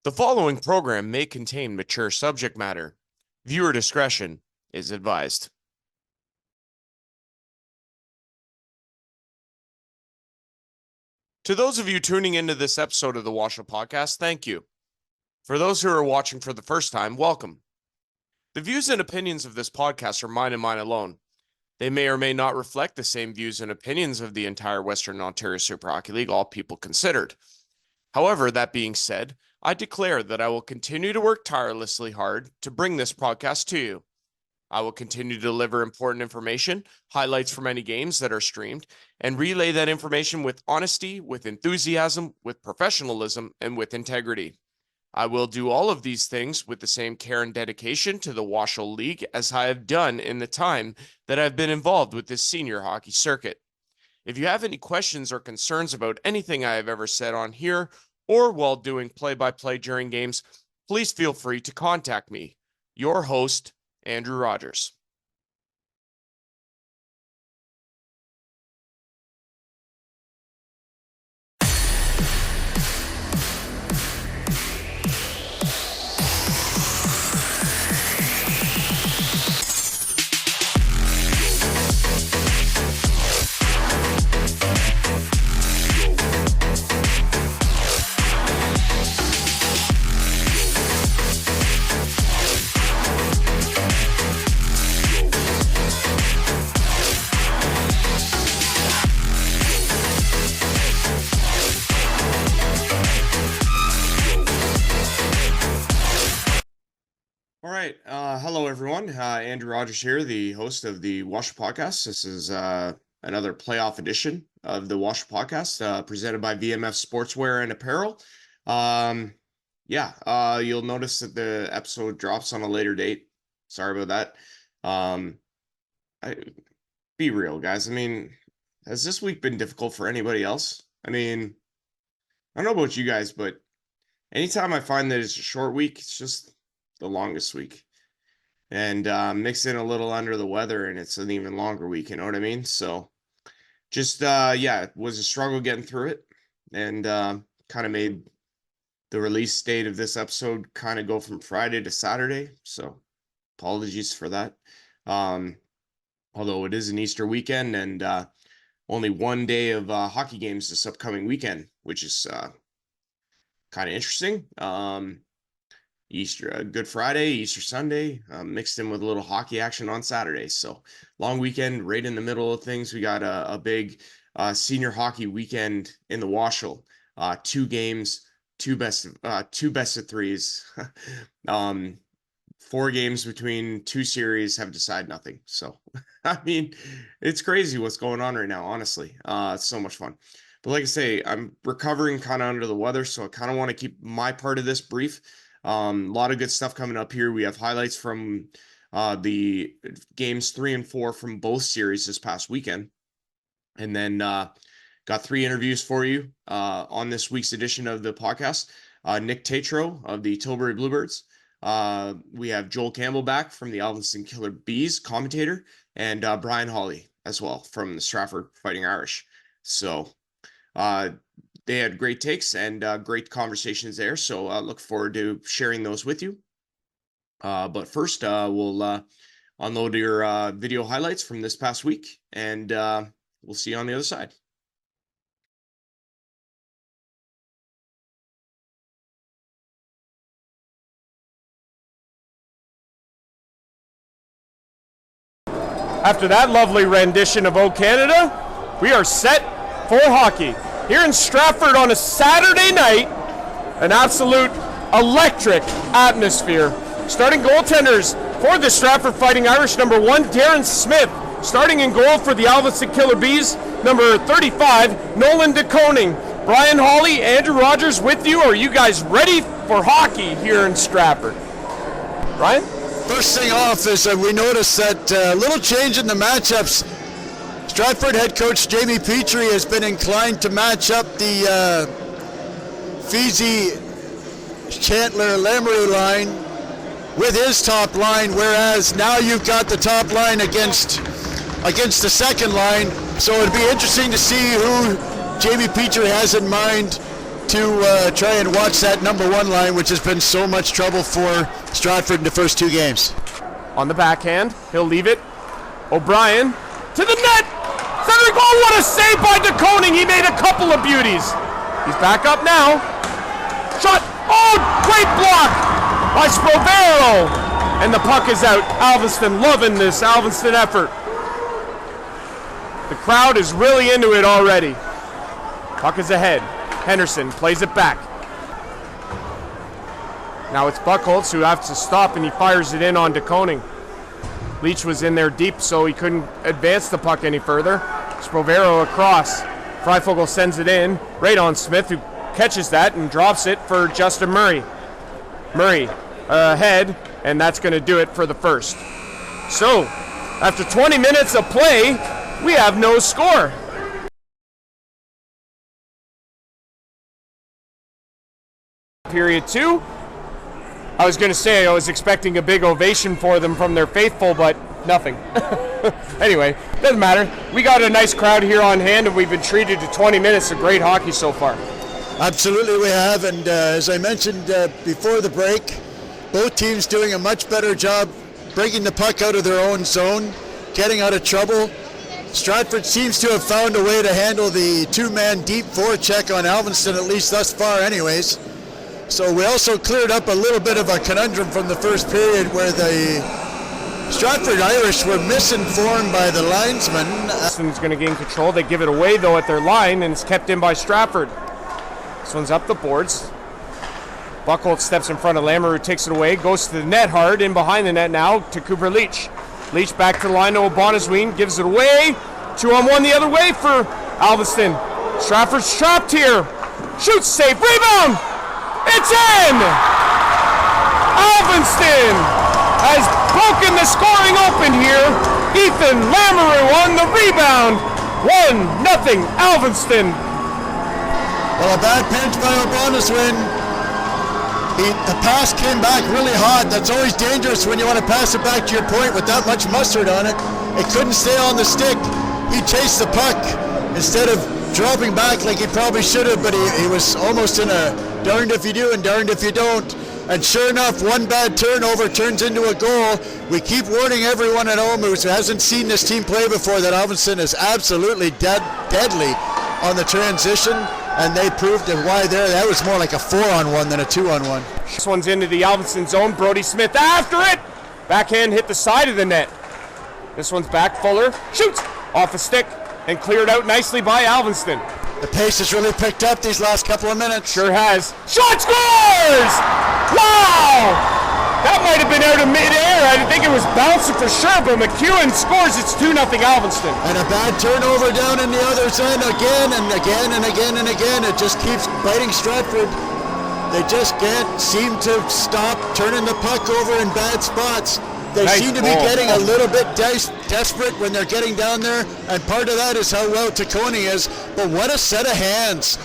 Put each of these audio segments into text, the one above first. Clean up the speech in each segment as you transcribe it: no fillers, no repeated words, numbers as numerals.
The following program may contain mature subject matter. Viewer discretion is advised. To those of you tuning into this episode of the WOSHL podcast, thank you. For those who are watching for the first time, welcome. The views and opinions of this podcast are mine and mine alone. They may or may not reflect the same views and opinions of the entire Western Ontario Super Hockey League, all people considered. However, that being said, I declare that I will continue to work tirelessly hard to bring this podcast to you. I will continue to deliver important information, highlights from any games that are streamed, and relay that information with honesty, with enthusiasm, with professionalism, and with integrity. I will do all of these things with the same care and dedication to the WOSHL League as I have done in the time that I've been involved with this senior hockey circuit. If you have any questions or concerns about anything I have ever said on here or while doing play-by-play during games, please feel free to contact me. Your host, Andrew Rogers. All right. Hello, everyone. Andrew Rogers here, the host of the WOSHL podcast. This is another playoff edition of the WOSHL podcast presented by VMF Sportswear and Apparel. You'll notice that the episode drops on a later date. Sorry about that. Be real, guys. I mean, has this week been difficult for anybody else? I mean, I don't know about you guys, but anytime I find that it's a short week, it's just the longest week, and mix in a little under the weather and it's an even longer week, you know what I mean? So just it was a struggle getting through it, and kind of made the release date of this episode kind of go from Friday to Saturday, so apologies for that. Although it is an Easter weekend and only one day of hockey games this upcoming weekend, which is kind of interesting. Good Friday, Easter Sunday, mixed in with a little hockey action on Saturday. So long weekend, right in the middle of things. We got a big senior hockey weekend in the WOSHL. 2 games, two best of threes. 4 games between 2 series have decided nothing. So, I mean, it's crazy what's going on right now, honestly. It's so much fun. But like I say, I'm recovering kind of under the weather, so I kind of want to keep my part of this brief. A lot of good stuff coming up here. We have highlights from the games 3 and 4 from both series this past weekend. And then got 3 interviews for you on this week's edition of the podcast. Nick Tatro of the Tilbury Bluebirds. We have Joel Campbell back from the Alvinson Killer Bees, commentator, and Brian Hawley as well from the Stratford Fighting Irish. So they had great takes and great conversations there. So look forward to sharing those with you. But first, we'll unload your video highlights from this past week, and we'll see you on the other side. After that lovely rendition of O Canada, we are set for hockey. Here in Stratford on a Saturday night, an absolute electric atmosphere. Starting goaltenders for the Stratford Fighting Irish, number 1, Darren Smith. Starting in goal for the Alvinson Killer Bees, number 35, Nolan DeConing. Brian Hawley, Andrew Rogers with you. Are you guys ready for hockey here in Stratford? Brian? First thing off is we noticed that little change in the matchups. Stratford head coach Jamie Petrie has been inclined to match up the Feezy Chandler Lemery line with his top line, whereas now you've got the top line against the second line. So it'd be interesting to see who Jamie Petrie has in mind to try and watch that number 1 line, which has been so much trouble for Stratford in the first 2 games. On the backhand, he'll leave it. O'Brien to the net. Cedric, oh, what a save by DeConing. He made a couple of beauties. He's back up now. Shot. Oh, great block by Sprovero. And the puck is out. Alvinston loving this Alvinston effort. The crowd is really into it already. Puck is ahead. Henderson plays it back. Now it's Buchholz who has to stop, and he fires it in on DeConing. Leach was in there deep, so he couldn't advance the puck any further. Sprovero across. Freifogel sends it in right on Smith, who catches that and drops it for Justin Murray. Murray ahead, and that's going to do it for the first. So, after 20 minutes of play, we have no score. Period 2. I was going to say I was expecting a big ovation for them from their faithful, but nothing. Anyway, doesn't matter. We got a nice crowd here on hand, and we've been treated to 20 minutes of great hockey so far. Absolutely we have, and as I mentioned before the break, both teams doing a much better job breaking the puck out of their own zone, getting out of trouble. Stratford seems to have found a way to handle the 2-man deep forecheck on Alvinston, at least thus far anyways. So we also cleared up a little bit of a conundrum from the first period where the Stratford Irish were misinformed by the linesman. Alvinston's going to gain control. They give it away, though, at their line, and it's kept in by Stratford. This one's up the boards. Buchholz steps in front of Lammer, who takes it away, goes to the net hard, in behind the net now to Cooper Leach. Leach back to the line to O'Bonnezween, gives it away. 2-on-1 the other way for Alvinston. Stratford's trapped here. Shoots, save, rebound! It's in! Alvinston has broken the scoring open here. Ethan Lamoureux on the rebound. 1-0 Alvinston. Well, a bad pinch by O'Bonnezween. The pass came back really hot. That's always dangerous when you want to pass it back to your point with that much mustard on it. It couldn't stay on the stick. He chased the puck instead of dropping back like he probably should have, but he was almost in a darned if you do and darned if you don't. And sure enough, one bad turnover turns into a goal. We keep warning everyone at home who hasn't seen this team play before that Alvinston is absolutely deadly on the transition, and they proved why there. That was more like a 4-on-1 than a 2-on-1. This one's into the Alvinston zone. Brody Smith after it. Backhand hit the side of the net. This one's back. Fuller shoots off a stick and cleared out nicely by Alvinston. The pace has really picked up these last couple of minutes. Sure has. Shot scores! Wow! That might have been out of midair. I think it was bouncing for sure, but McEwen scores. It's 2-0 Alvinston. And a bad turnover down in the other end again and again and again and again. It just keeps biting Stratford. They just can't seem to stop turning the puck over in bad spots. They seem to be getting a little bit desperate when they're getting down there, and part of that is how well DeConing is. But what a set of hands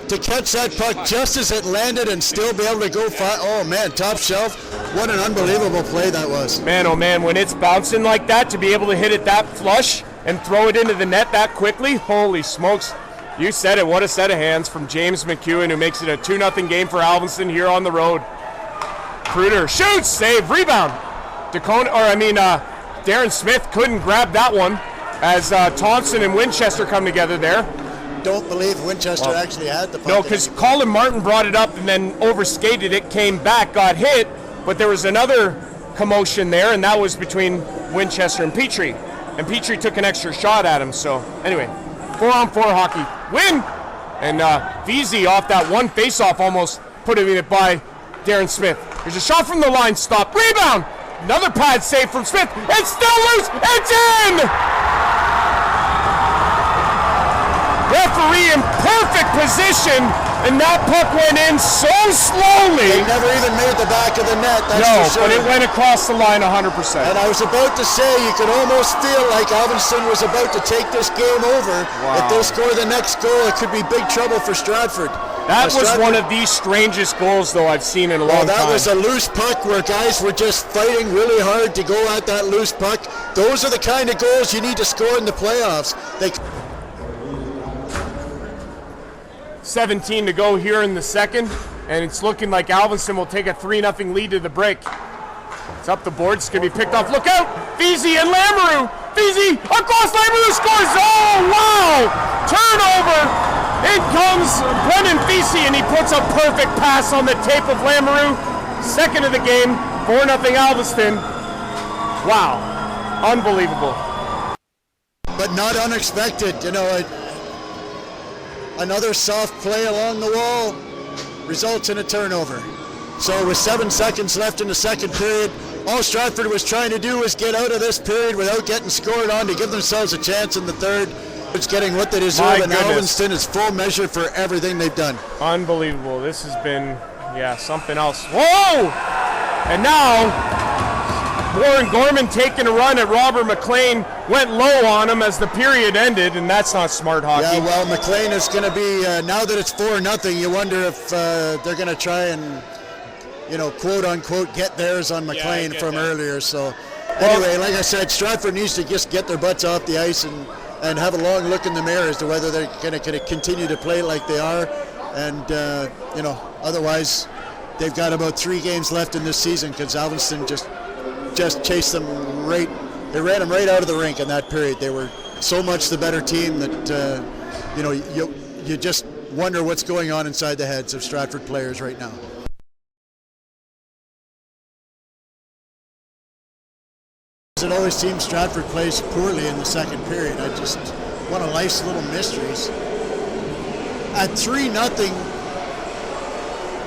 to catch that puck just as it landed and still be able to go oh man, top shelf. What an unbelievable play that was. Man, oh man, when it's bouncing like that, to be able to hit it that flush and throw it into the net that quickly, holy smokes. You said it, what a set of hands from James McEwen, who makes it a 2-0 game for Alvinston here on the road. Kruder shoots, save, rebound. Darren Smith couldn't grab that one as Thompson and Winchester come together there. Don't believe Winchester actually had the puck. No, because Colin Martin brought it up and then overskated it, came back, got hit, but there was another commotion there, and that was between Winchester and Petrie. And Petrie took an extra shot at him, so anyway, 4-on-4 hockey. Win! And Veazey off that one face-off almost put it in it by Darren Smith. There's a shot from the line, stop, rebound! Another pad save from Smith. It's still loose. It's in! Referee in perfect position, and that puck went in so slowly. They never even made the back of the net, that's no, for sure. But it went across the line 100%. And I was about to say, you could almost feel like Alvinston was about to take this game over. Wow. If they score the next goal, it could be big trouble for Stratford. That was one of the strangest goals, though, I've seen in a long time. That was a loose puck where guys were just fighting really hard to go at that loose puck. Those are the kind of goals you need to score in the playoffs. 17 to go here in the second, and it's looking like Alvinston will take a 3-0 lead to the break. It's up the board. It's going to be picked off. Look out! Feezy and Lamoureux. Feezy across. Lamoureux scores. Oh, wow! Turnover. In comes Brennan Feezy, and he puts a perfect pass on the tape of Lamoureux. Second of the game. 4-0 Alvinston. Wow. Unbelievable. But not unexpected. Another soft play along the wall results in a turnover. So with 7 seconds left in the second period, all Stratford was trying to do was get out of this period without getting scored on to give themselves a chance in the third. It's getting what they deserve, and Alvinston is full measure for everything they've done. Unbelievable. This has been, something else. Whoa! And now, Warren Gorman taking a run at Robert McLean, went low on him as the period ended, and that's not smart hockey. Yeah, well, McLean is going to be, now that it's 4-0, you wonder if they're going to try and, quote unquote, get theirs on McLean from earlier. So, anyway, like I said, Stratford needs to just get their butts off the ice and have a long look in the mirror as to whether they're going to continue to play like they are. And, otherwise, they've got about 3 games left in this season because Alvinston just chased them right. They ran them right out of the rink in that period. They were so much the better team that, you just wonder what's going on inside the heads of Stratford players right now. It always seems Stratford plays poorly in the second period. One of life's little mysteries. At 3-0,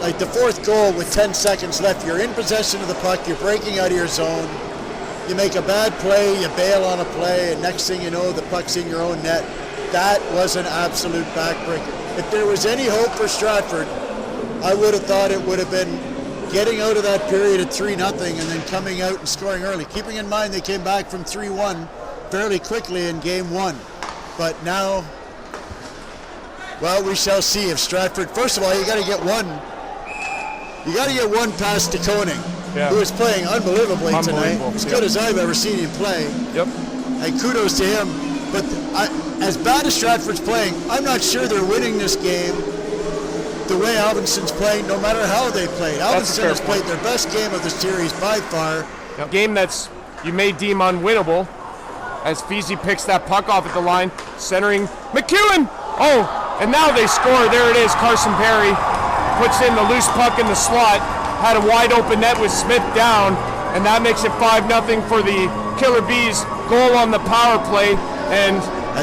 like the fourth goal with 10 seconds left, you're in possession of the puck, you're breaking out of your zone, you make a bad play, you bail on a play, and next thing you know, the puck's in your own net. That was an absolute backbreaker. If there was any hope for Stratford, I would have thought it would have been getting out of that period at 3-0 and then coming out and scoring early. Keeping in mind they came back from 3-1 fairly quickly in game 1. But now, well, we shall see if Stratford, first of all, you got to get one past de Koning, who is playing unbelievably tonight. As good as I've ever seen him play. Yep. And kudos to him. But as bad as Stratford's playing, I'm not sure they're winning this game the way Alvinston's playing, no matter how they played. Alvinston has played their best game of the series by far. Yep. Game that's you may deem unwinnable as Feezy picks that puck off at the line, centering McEwen. Oh, and now they score. There it is. Carson Perry puts in the loose puck in the slot, had a wide open net with Smith down, and that makes it 5-0 for the Killer Bees. Goal on the power play, and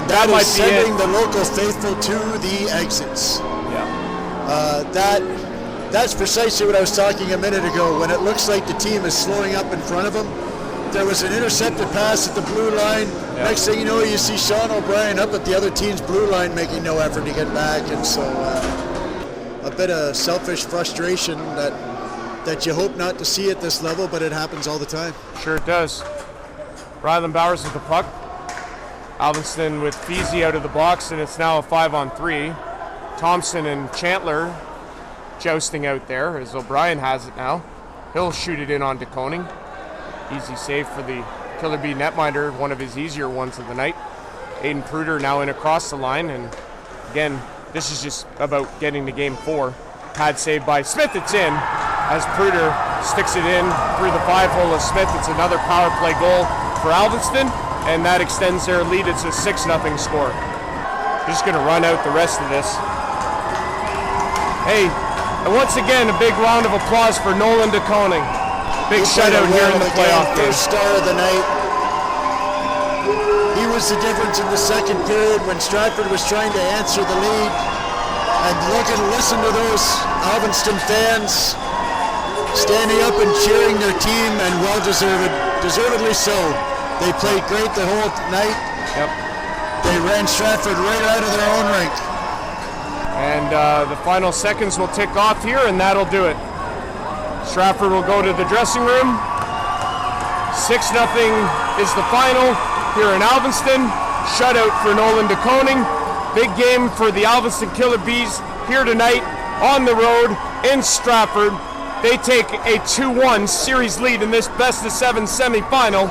that is sending the local faithful to the exits. That's precisely what I was talking a minute ago. When it looks like the team is slowing up in front of them, there was an intercepted pass at the blue line. Next thing you know, you see Sean O'Brien up at the other team's blue line making no effort to get back, and so a bit of selfish frustration that you hope not to see at this level, but it happens all the time. Sure it does. Ryland Bowers with the puck. Alvinston with Feezy out of the box, and it's now a 5-on-3. Thompson and Chandler jousting out there as O'Brien has it now. He'll shoot it in on de Koning. Easy save for the Killer Bee netminder, one of his easier ones of the night. Aiden Pruder now in across the line, and again, this is just about getting to game 4. Pad save by Smith, it's in. As Pruder sticks it in through the 5-hole of Smith, it's another power play goal for Alvinston, and that extends their lead. It's a 6-0 score. Just going to run out the rest of this. Hey, and once again, a big round of applause for Nolan de Koning. Big shutout here in the playoff game. First star of the night. He was the difference in the second period when Stratford was trying to answer the lead. And look and listen to those Alvinston fans standing up and cheering their team, and deservedly so. They played great the whole night. Yep. They ran Stratford right out of their own rink. And the final seconds will tick off here, and that'll do it. Stratford will go to the dressing room. 6-0 is the final here in Alvinston. Shutout for Nolan de Koning. Big game for the Alvinston Killer Bees here tonight on the road in Stratford. They take a 2-1 series lead in this best-of-7 semifinal.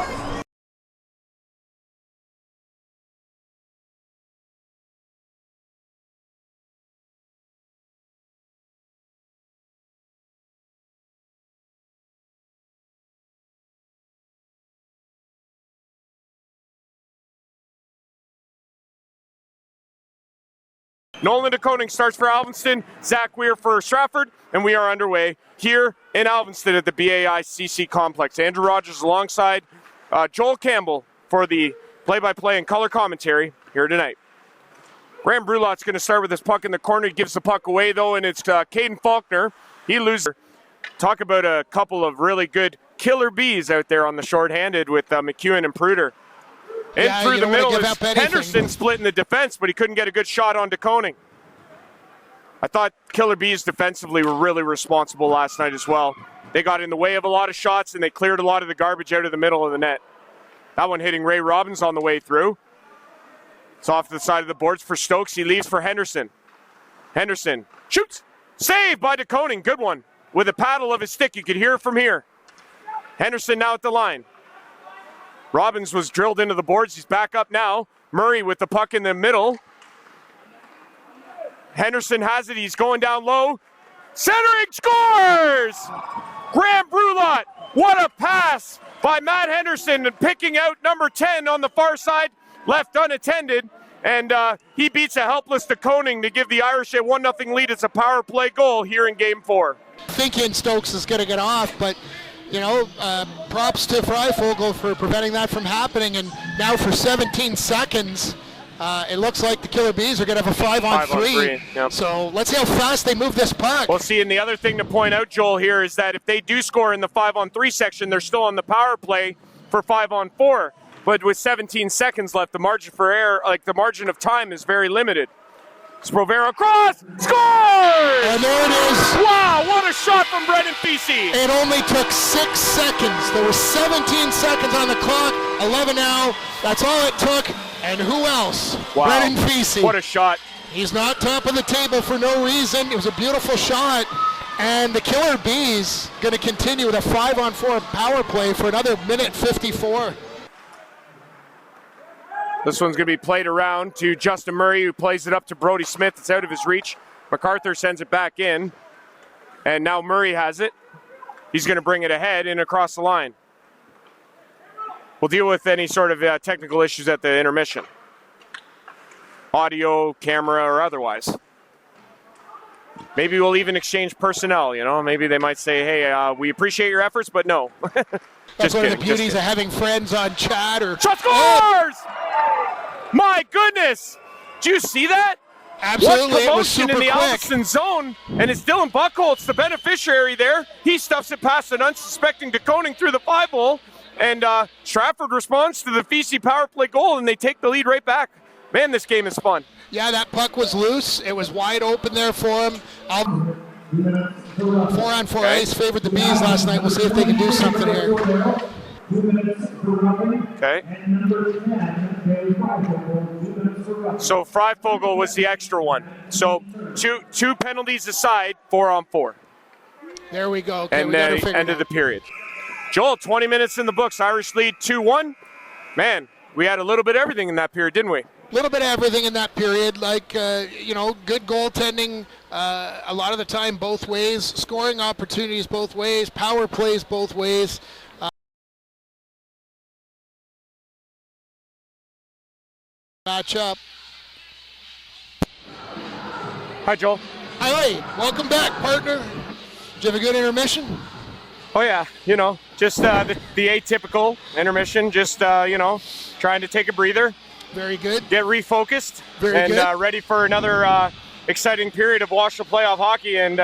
Nolan DeKoning starts for Alvinston, Zach Weir for Stratford, and we are underway here in Alvinston at the BAICC complex. Andrew Rogers alongside Joel Campbell for the play-by-play and color commentary here tonight. Graham Brulot's going to start with his puck in the corner. He gives the puck away, though, and it's Caden Faulkner. He loses. Talk about a couple of really good killer bees out there on the shorthanded with McEwen and Pruder. And through the middle is Henderson splitting the defense, but he couldn't get a good shot on DeKoning. I thought Killer Bees defensively were really responsible last night as well. They got in the way of a lot of shots, and they cleared a lot of the garbage out of the middle of the net. That one hitting Ray Robbins on the way through. It's off to the side of the boards for Stokes. He leaves for Henderson. Henderson shoots. Saved by DeKoning. Good one. With a paddle of his stick. You could hear it from here. Henderson now at the line. Robbins was drilled into the boards. He's back up now. Murray with the puck in the middle. Henderson has it. He's going down low. Centering, scores! Graham Brulot. What a pass by Matt Henderson, and picking out number 10 on the far side. Left unattended, and he beats a helpless DeKoning to give the Irish a 1-0 lead. It's a power play goal here in Game 4. Thinking Stokes is going to get off, but, you know, props to Freifogel for preventing that from happening. And now for 17 seconds, it looks like the Killer Bees are going to have a 5-on-3. Yep. So let's see how fast they move this puck. Well, see, and the other thing to point out, Joel, here is that if they do score in the 5-on-3 section, they're still on the power play for 5-on-4. But with 17 seconds left, the margin for error, like the margin of time, is very limited. Sprovero across, scores! And there it is. Wow, what a shot from Brendan Feasey. It only took 6 seconds. There were 17 seconds on the clock, 11 now. That's all it took. And who else? Wow. Brendan Feasey. What a shot. He's not top of the table for no reason. It was a beautiful shot. And the Killer Bees going to continue with a 5-on-4 power play for another minute 54. This one's going to be played around to Justin Murray, who plays it up to Brody Smith. It's out of his reach. MacArthur sends it back in. And now Murray has it. He's going to bring it ahead and across the line. We'll deal with any sort of technical issues at the intermission. Audio, camera, or otherwise. Maybe we'll even exchange personnel, you know. Maybe they might say, hey, we appreciate your efforts, but no. That's one of the beauties of having friends on chat or... Shot scores! My goodness! Do you see that? Absolutely, what it was super in the quick. Alvinston zone, and it's Dylan Buckholtz, the beneficiary there. He stuffs it past an unsuspecting DeKoning through the 5-hole, and Stratford responds to the Feasey power play goal, and they take the lead right back. Man, this game is fun. Yeah, that puck was loose. It was wide open there for him. 4-on-4 ace favored the Bees last night. We'll see if they can do something here. Okay. So Freifogel was the extra one. So two penalties aside, 4-on-4. There we go. Okay, and then end of the period. Joel, 20 minutes in the books. Irish lead 2-1. Man, we had a little bit of everything in that period, didn't we? A little bit of everything in that period, like, you know, good goaltending a lot of the time both ways, scoring opportunities both ways, power plays both ways. Match up. Hi, Joel. Hi, welcome back, partner. Did you have a good intermission? Oh, yeah, you know, just the atypical intermission, just, you know, trying to take a breather. Very good. Get refocused. Very good. Ready for another exciting period of WOSHL playoff hockey. And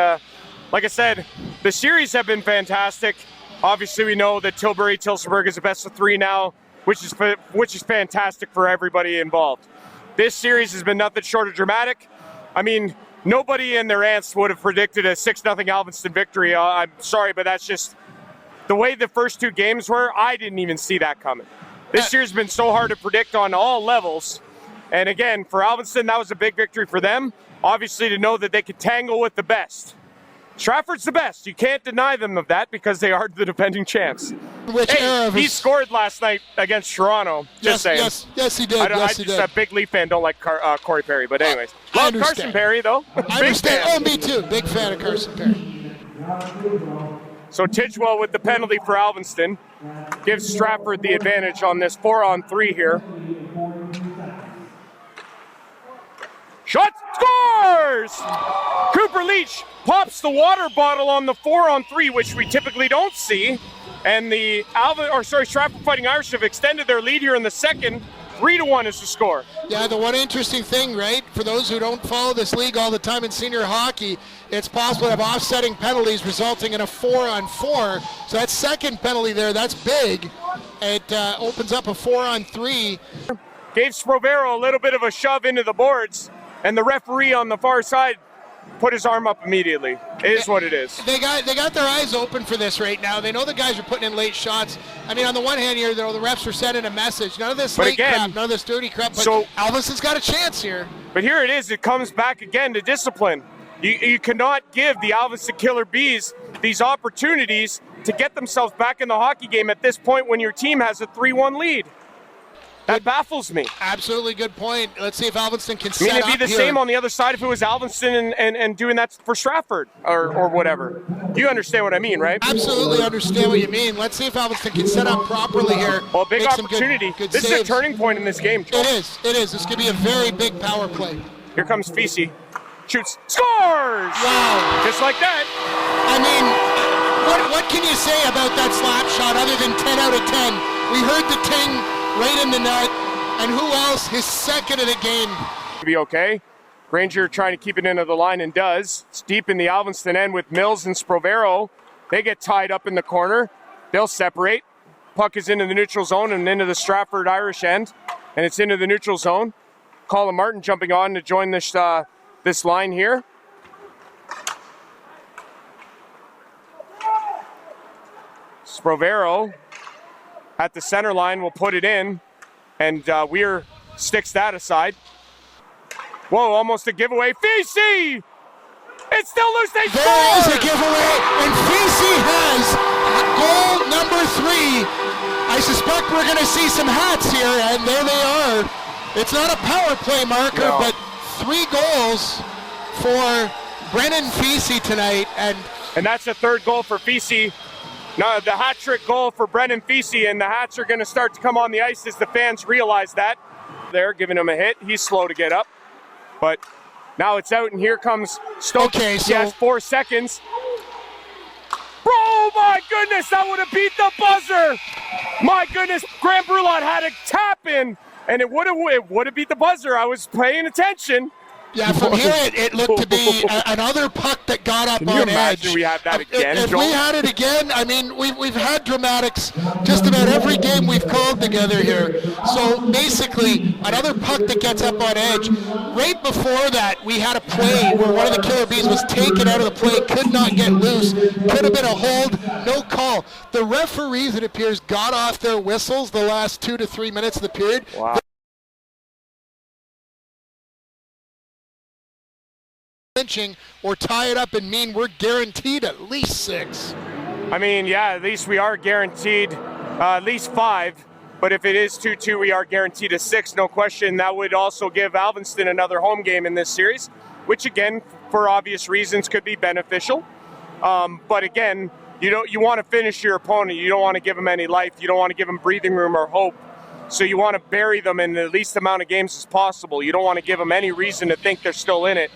like I said, the series have been fantastic. Obviously, we know that Tilbury-Tillsonburg is a best of 3 now, which is fantastic for everybody involved. This series has been nothing short of dramatic. I mean, nobody and their aunts would have predicted a 6-0 Alvinston victory. I'm sorry, but that's just the way the first 2 games were. I didn't even see that coming. This year's been so hard to predict on all levels. And again, for Alvinston, that was a big victory for them. Obviously, to know that they could tangle with the best. Stratford's the best. You can't deny them of that because they are the defending champs. He scored last night against Toronto. Just saying. Yes, he did. I'm just a big Leaf fan. Don't like Corey Perry. But anyways, love Carson Perry, though. I understand. Oh, me too. Big fan of Carson Perry. So Tidgewell with the penalty for Alvinston gives Stratford the advantage on this 4-on-3 here. Shot scores! Cooper Leach pops the water bottle on the 4-on-3, which we typically don't see. And the Stratford Fighting Irish have extended their lead here in the second. 3-1 is the score. Yeah, the one interesting thing, right, for those who don't follow this league all the time in senior hockey, it's possible to have offsetting penalties resulting in a 4-on-4. So that second penalty there, that's big. It opens up a 4-on-3. Gave Sprovero a little bit of a shove into the boards, and the referee on the far side put his arm up immediately. It is what it is. They got their eyes open for this right now. They know the guys are putting in late shots. I mean, on the one hand here, the refs are sending a message. None of this late crap, none of this dirty crap. But so, Alvinson's got a chance here. But here it is. It comes back again to discipline. You cannot give the Alvinson Killer Bees these opportunities to get themselves back in the hockey game at this point when your team has a 3-1 lead. That baffles me. Absolutely good point. Let's see if Alvinston can set up. I mean, it'd be the same on the other side if it was Alvinston and doing that for Stratford or whatever. You understand what I mean, right? Absolutely understand what you mean. Let's see if Alvinston can set up properly here. Well, big opportunity. Good this saves. Is a turning point in this game. It is. It is. This could be a very big power play. Here comes Fisi. Shoots. Scores! Wow. Just like that. I mean, what can you say about that slap shot other than 10 out of 10? We heard the ting right in the net, and who else? His second of the game. Be okay. Granger trying to keep it into the line and does. It's deep in the Alvinston end with Mills and Sprovero. They get tied up in the corner. They'll separate. Puck is into the neutral zone and into the Stratford Irish end, and it's into the neutral zone. Colin Martin jumping on to join this this line here. Sprovero at the center line will put it in, and Weir sticks that aside. Whoa, almost a giveaway. Fisi! It's still loose, they score! There is a giveaway, and Fisi has goal number 3. I suspect we're going to see some hats here, and there they are. It's not a power play marker, but 3 goals for Brennan Fisi tonight. And that's the 3rd goal for Fisi. No, the hat-trick goal for Brennan Fisi, and the hats are going to start to come on the ice as the fans realize that. They're giving him a hit. He's slow to get up. But now it's out, and here comes Stokes. Okay, so he has 4 seconds. Oh, my goodness, that would have beat the buzzer. My goodness, Graham Brulot had a tap in, and it would have beat the buzzer. I was paying attention. Yeah, from here it looked to be another puck that got up on edge. Can you imagine we have that again, If we had it again, I mean, we've had dramatics just about every game we've called together here. So basically, another puck that gets up on edge. Right before that, we had a play where one of the Killer Bees was taken out of the play, could not get loose, could have been a hold, no call. The referees, it appears, got off their whistles the last 2 to 3 minutes of the period. Wow. Or tie it up and mean we're guaranteed at least 6. I mean, yeah, at least we are guaranteed at least 5. But if it is 2-2, we are guaranteed a 6, no question. That would also give Alvinston another home game in this series, which again, for obvious reasons, could be beneficial. But again, you want to finish your opponent. You don't want to give them any life. You don't want to give them breathing room or hope. So you want to bury them in the least amount of games as possible. You don't want to give them any reason to think they're still in it.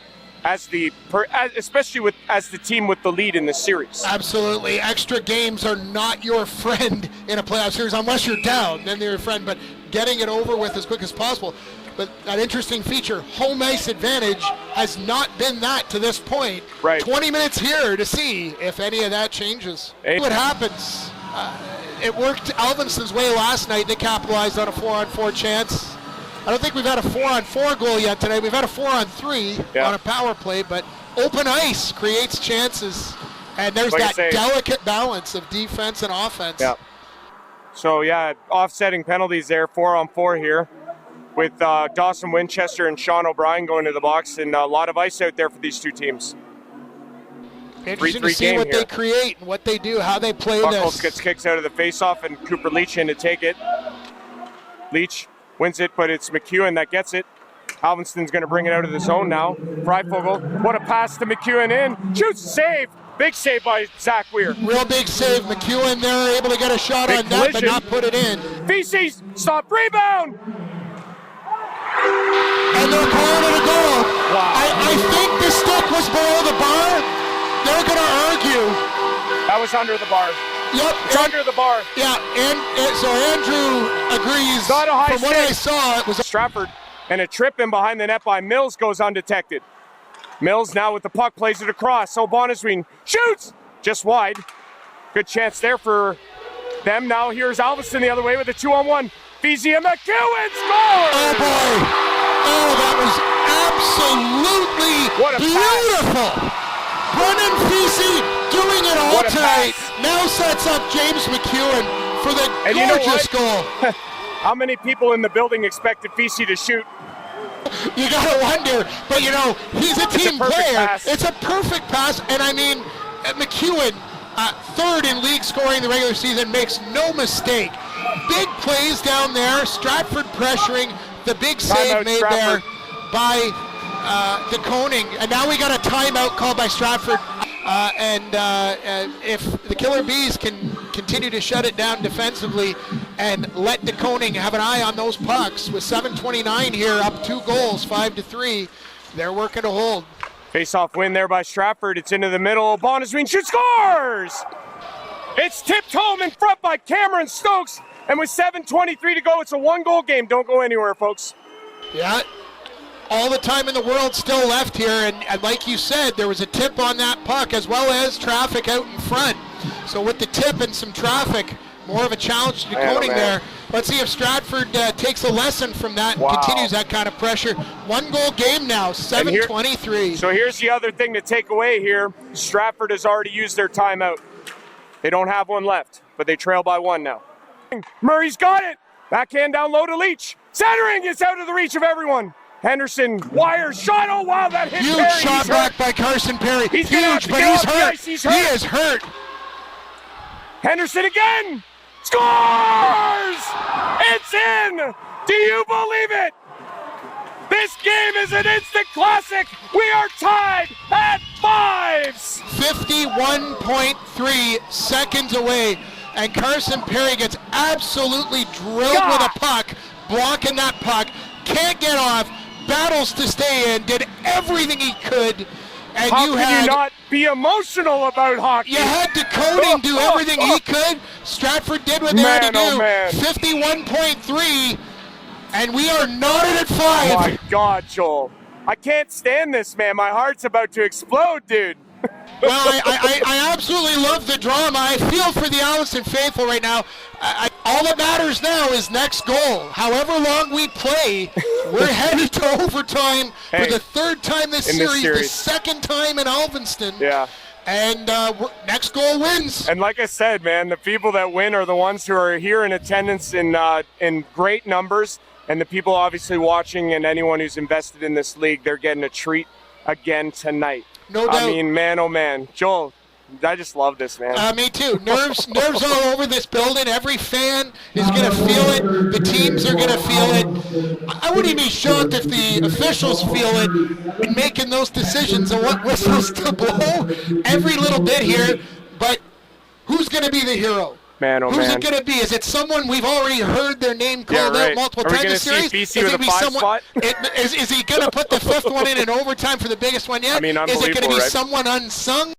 Especially as the team with the lead in the series. Absolutely. Extra games are not your friend in a playoff series unless you're down, then they're your friend, but getting it over with as quick as possible. But that interesting feature, home ice advantage, has not been that to this point. Right. 20 minutes here to see if any of that changes. What happens? It worked Alvinson's way last night. They capitalized on a 4-on-4 chance. I don't think we've had a 4-on-4 goal yet today. We've had a 4-on-3 on a power play, but open ice creates chances, and there's that delicate balance of defense and offense. Yeah. So, yeah, offsetting penalties there, 4-on-4 here, with Dawson Winchester and Sean O'Brien going to the box, and a lot of ice out there for these two teams. Interesting to see what they create and what they do, how they play Buckles this. Gets kicks out of the faceoff, and Cooper Leach in to take it. Leach wins it, but it's McEwen that gets it. Alvinston's going to bring it out of the zone now. Freifogel, what a pass to McEwen in. Shoots, save. Big save by Zach Weir. Real big save. McEwen there able to get a shot on net, but not put it in. VC's stop, rebound. And they're calling it a goal. I think the stick was below the bar. They're going to argue. That was under the bar. Yep. It's under the bar. Yeah, and so Andrew agrees. Not a high From what I stick. saw, it was Stratford, and a trip in behind the net by Mills goes undetected. Mills now with the puck, plays it across. So Bonasween shoots just wide. Good chance there for them. Now here's Alveston the other way with a 2-on-1. Fizzy and McEwen scores! Oh boy! Oh, that was absolutely What a beautiful. Brennan Fizzy doing it all What a tonight. pass. Now sets up James McEwen for the And you know gorgeous goal. How many people in the building expected Fizzy to shoot? You gotta wonder, but you know, he's a team perfect player. pass. It's a perfect pass, and I mean, McEwen, third in league scoring the regular season, makes no mistake. Big plays down there. Stratford pressuring. The big save Timeout, made Stratford. there by de Koning, and now we got a timeout called by Stratford. If the Killer Bees can continue to shut it down defensively and let de Koning have an eye on those pucks, with 7:29 here, up 2 goals, 5-3, they're working to hold. Face-off win there by Stratford. It's into the middle. Bonasween shoots, scores! It's tipped home in front by Cameron Stokes. And with 7:23 to go, it's a 1-goal game. Don't go anywhere, folks. Yeah, all the time in the world still left here, and like you said, there was a tip on that puck as well as traffic out in front. So with the tip and some traffic, more of a challenge to de Koning there. Let's see if Stratford takes a lesson from that and continues that kind of pressure. 1-goal game now, 7:23. So here's the other thing to take away here. Stratford has already used their timeout. They don't have one left, but they trail by 1 now. Murray's got it. Backhand down low to Leach. Centering is out of the reach of everyone. Henderson wires shot. Oh wow, that hit Huge Perry. shot back by Carson Perry. He's gonna have Huge, to but get he's off the hurt. ice. He's He hurt. is hurt. Henderson again. Scores! It's in. Do you believe it? This game is an instant classic. We are tied at 5s. 51.3 seconds away, and Carson Perry gets absolutely drilled with a puck, blocking that puck, can't get off, battles to stay in, did everything he could, and How you can had you not be emotional about hockey? you had de Koning do everything he could. Stratford did what they had to do. Oh, man. 51.3, and we are knotted at 5. Oh my God, Joel. I can't stand this, man. My heart's about to explode, dude. Well, I absolutely love the drama. I feel for the Alveston faithful right now. All that matters now is next goal. However long we play, we're headed to overtime for the 3rd time this series, the 2nd time in Alveston. Yeah. And next goal wins. And like I said, man, the people that win are the ones who are here in attendance in great numbers. And the people obviously watching and anyone who's invested in this league, they're getting a treat again tonight. No doubt. I mean, man, oh man. Joel, I just love this, man. Me too. Nerves all over this building. Every fan is going to feel it. The teams are going to feel it. I wouldn't even be shocked if the officials feel it in making those decisions on what whistles to blow every little bit here. But who's going to be the hero? Man, oh Who's man. it going to be? Is it someone we've already heard their name called out multiple times this series? Is it going to see BC with a 5 spot? Is he going to put the 5th one in overtime for the biggest one yet? I mean, is it going to be right? someone unsung?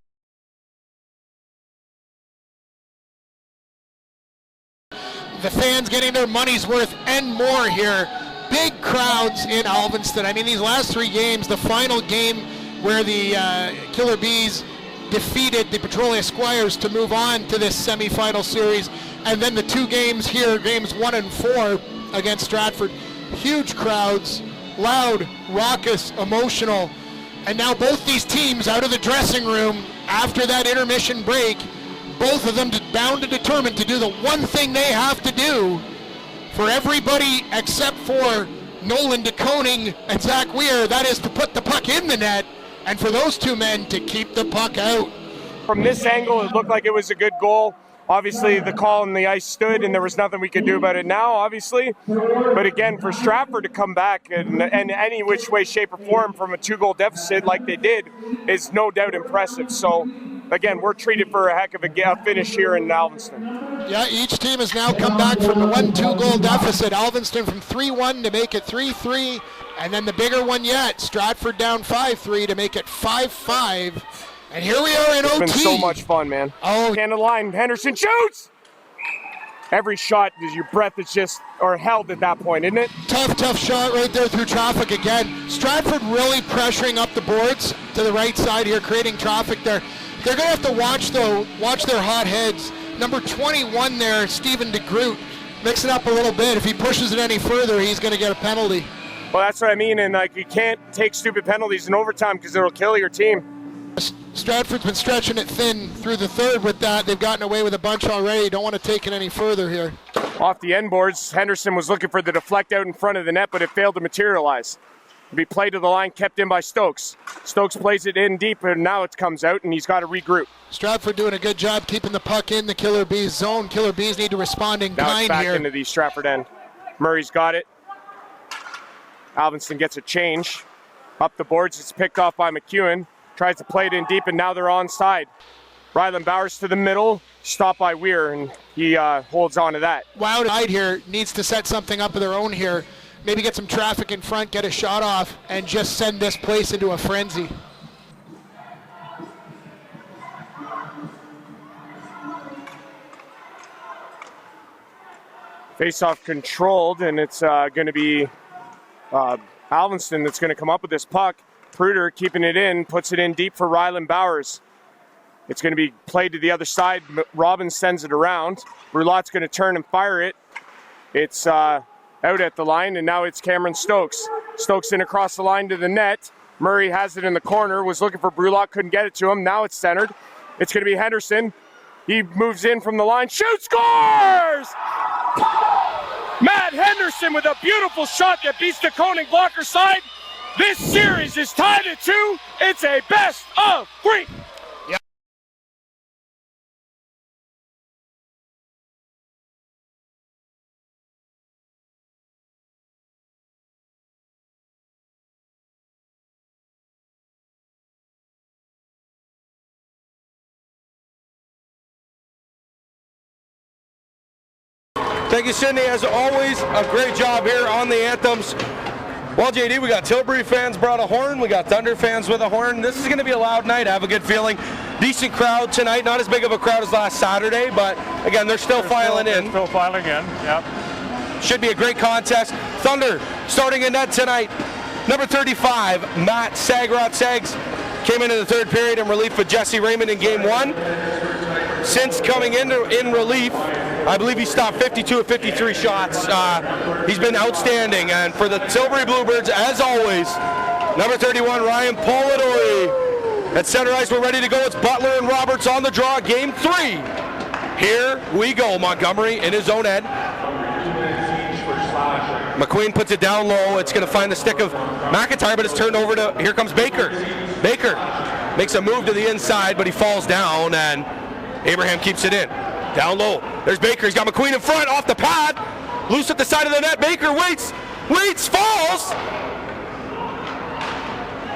The fans getting their money's worth and more here. Big crowds in Alveston. I mean, these last 3 games, the final game where the Killer Bees defeated the Petrolia Squires to move on to this semifinal series, and then the 2 games here, games 1 and 4 against Stratford. Huge crowds, loud, raucous, emotional, and now both these teams out of the dressing room after that intermission break, both of them bound and determined to do the one thing they have to do for everybody except for Nolan de Koning and Zach Weir, that is to put the puck in the net, and for those 2 men to keep the puck out. From this angle, it looked like it was a good goal. Obviously, the call on the ice stood, and there was nothing we could do about it now, obviously. But again, for Stratford to come back in any which way, shape, or form from a 2-goal deficit like they did is no doubt impressive. So, again, we're treated for a heck of a finish here in Alveston. Yeah, each team has now come back from a 1-2 goal deficit. Alveston from 3-1 to make it 3-3, And then the bigger one yet, Stratford down 5-3 to make it 5-5. And here we are in OT. It's been so much fun, man. Oh, End of the line, Henderson shoots! Every shot, your breath is just, or held at that point, isn't it? tough shot right there through traffic again. Stratford really pressuring up the boards to the right side here, creating traffic there. They're going to have to watch their hot heads. Number 21 there, Stephen DeGroot, mix it up a little bit. If he pushes it any further, he's going to get a penalty. Well, that's what I mean, and like you can't take stupid penalties in overtime because it'll kill your team. Stratford's been stretching it thin through the third with that. They've gotten away with a bunch already. Don't want to take it any further here. Off the end boards, Henderson was looking for the deflect out in front of the net, but it failed to materialize. Be played to the line, kept in by Stokes. Stokes plays it in deep, and now it comes out, and he's got to regroup. Stratford doing a good job keeping the puck in the Killer Bees zone. Killer Bees need to respond in now kind it's back here. into the Stratford end. Murray's got it. Alvinston gets a change. Up the boards, it's picked off by McEwen. Tries to play it in deep, and now they're onside. Ryland Bowers to the middle, stopped by Weir, and he holds on to that. Wild Eyed here needs to set something up of their own here. Maybe get some traffic in front, get a shot off, and just send this place into a frenzy. Face-off controlled, and it's going to be Alvinston that's going to come up with this puck. Pruder keeping it in, puts it in deep for Ryland Bowers. It's going to be played to the other side. Robbins sends it around. Roulatte's going to turn and fire it. It's out at the line, and now it's Cameron Stokes. Stokes in across the line to the net. Murray has it in the corner, was looking for Brulatte, couldn't get it to him. Now it's centered. It's going to be Henderson. He moves in from the line, shoots, scores! Matt Henderson with a beautiful shot that beats the Koenig blocker side. This series is tied at 2. It's a best of 3. Thank you, Sydney. As always, a great job here on the anthems. Well, JD, we got Tilbury fans brought a horn. We got Thunder fans with a horn. This is going to be a loud night. I have a good feeling. Decent crowd tonight. Not as big of a crowd as last Saturday, but again, they're still filing in. Still filing in, yep. Should be a great contest. Thunder starting in net tonight. Number 35, Matt Sagrot. Sags came into the third period in relief with Jesse Raymond in game 1. Since coming in relief, I believe he stopped 52 of 53 shots. He's been outstanding. And for the Tilbury Bluebirds, as always, number 31, Ryan Polidori. At center ice, we're ready to go. It's Butler and Roberts on the draw. Game 3. Here we go. Montgomery in his own end. McQueen puts it down low. It's going to find the stick of McIntyre, but it's turned over to, here comes Baker. Baker makes a move to the inside, but he falls down, and Abraham keeps it in. Down low. There's Baker. He's got McQueen in front, off the pad. Loose at the side of the net. Baker waits, falls.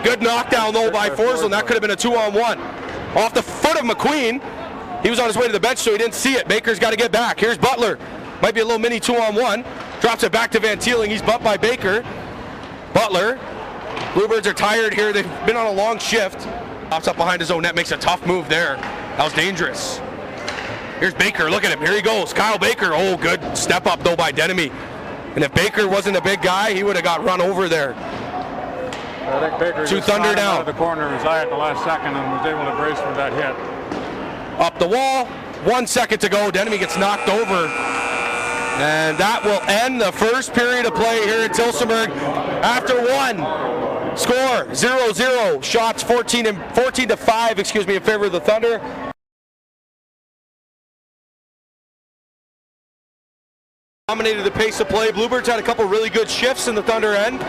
Good knockdown though by Forsland. That could have been a 2-on-1. Off the foot of McQueen. He was on his way to the bench, so he didn't see it. Baker's got to get back. Here's Butler. Might be a little mini 2-on-1. Drops it back to Van Teeling. He's bumped by Baker. Butler. Bluebirds are tired here. They've been on a long shift. Pops up behind his own net. Makes a tough move there. That was dangerous. Here's Baker. Look at him. Here he goes. Kyle Baker. Oh, good step up, though, by Denemy. And if Baker wasn't a big guy, he would have got run over there. I think Baker Two just Thunder shot him down. out of the corner of his eye at the last second and was able to brace for that hit. Up the wall. 1 second to go. Denemy gets knocked over. And that will end the first period of play here in Tillsonburg. After 1. Score 0-0. Shots 14 to 5, in favor of the Thunder. Dominated the pace of play. Bluebirds had a couple really good shifts in the Thunder end,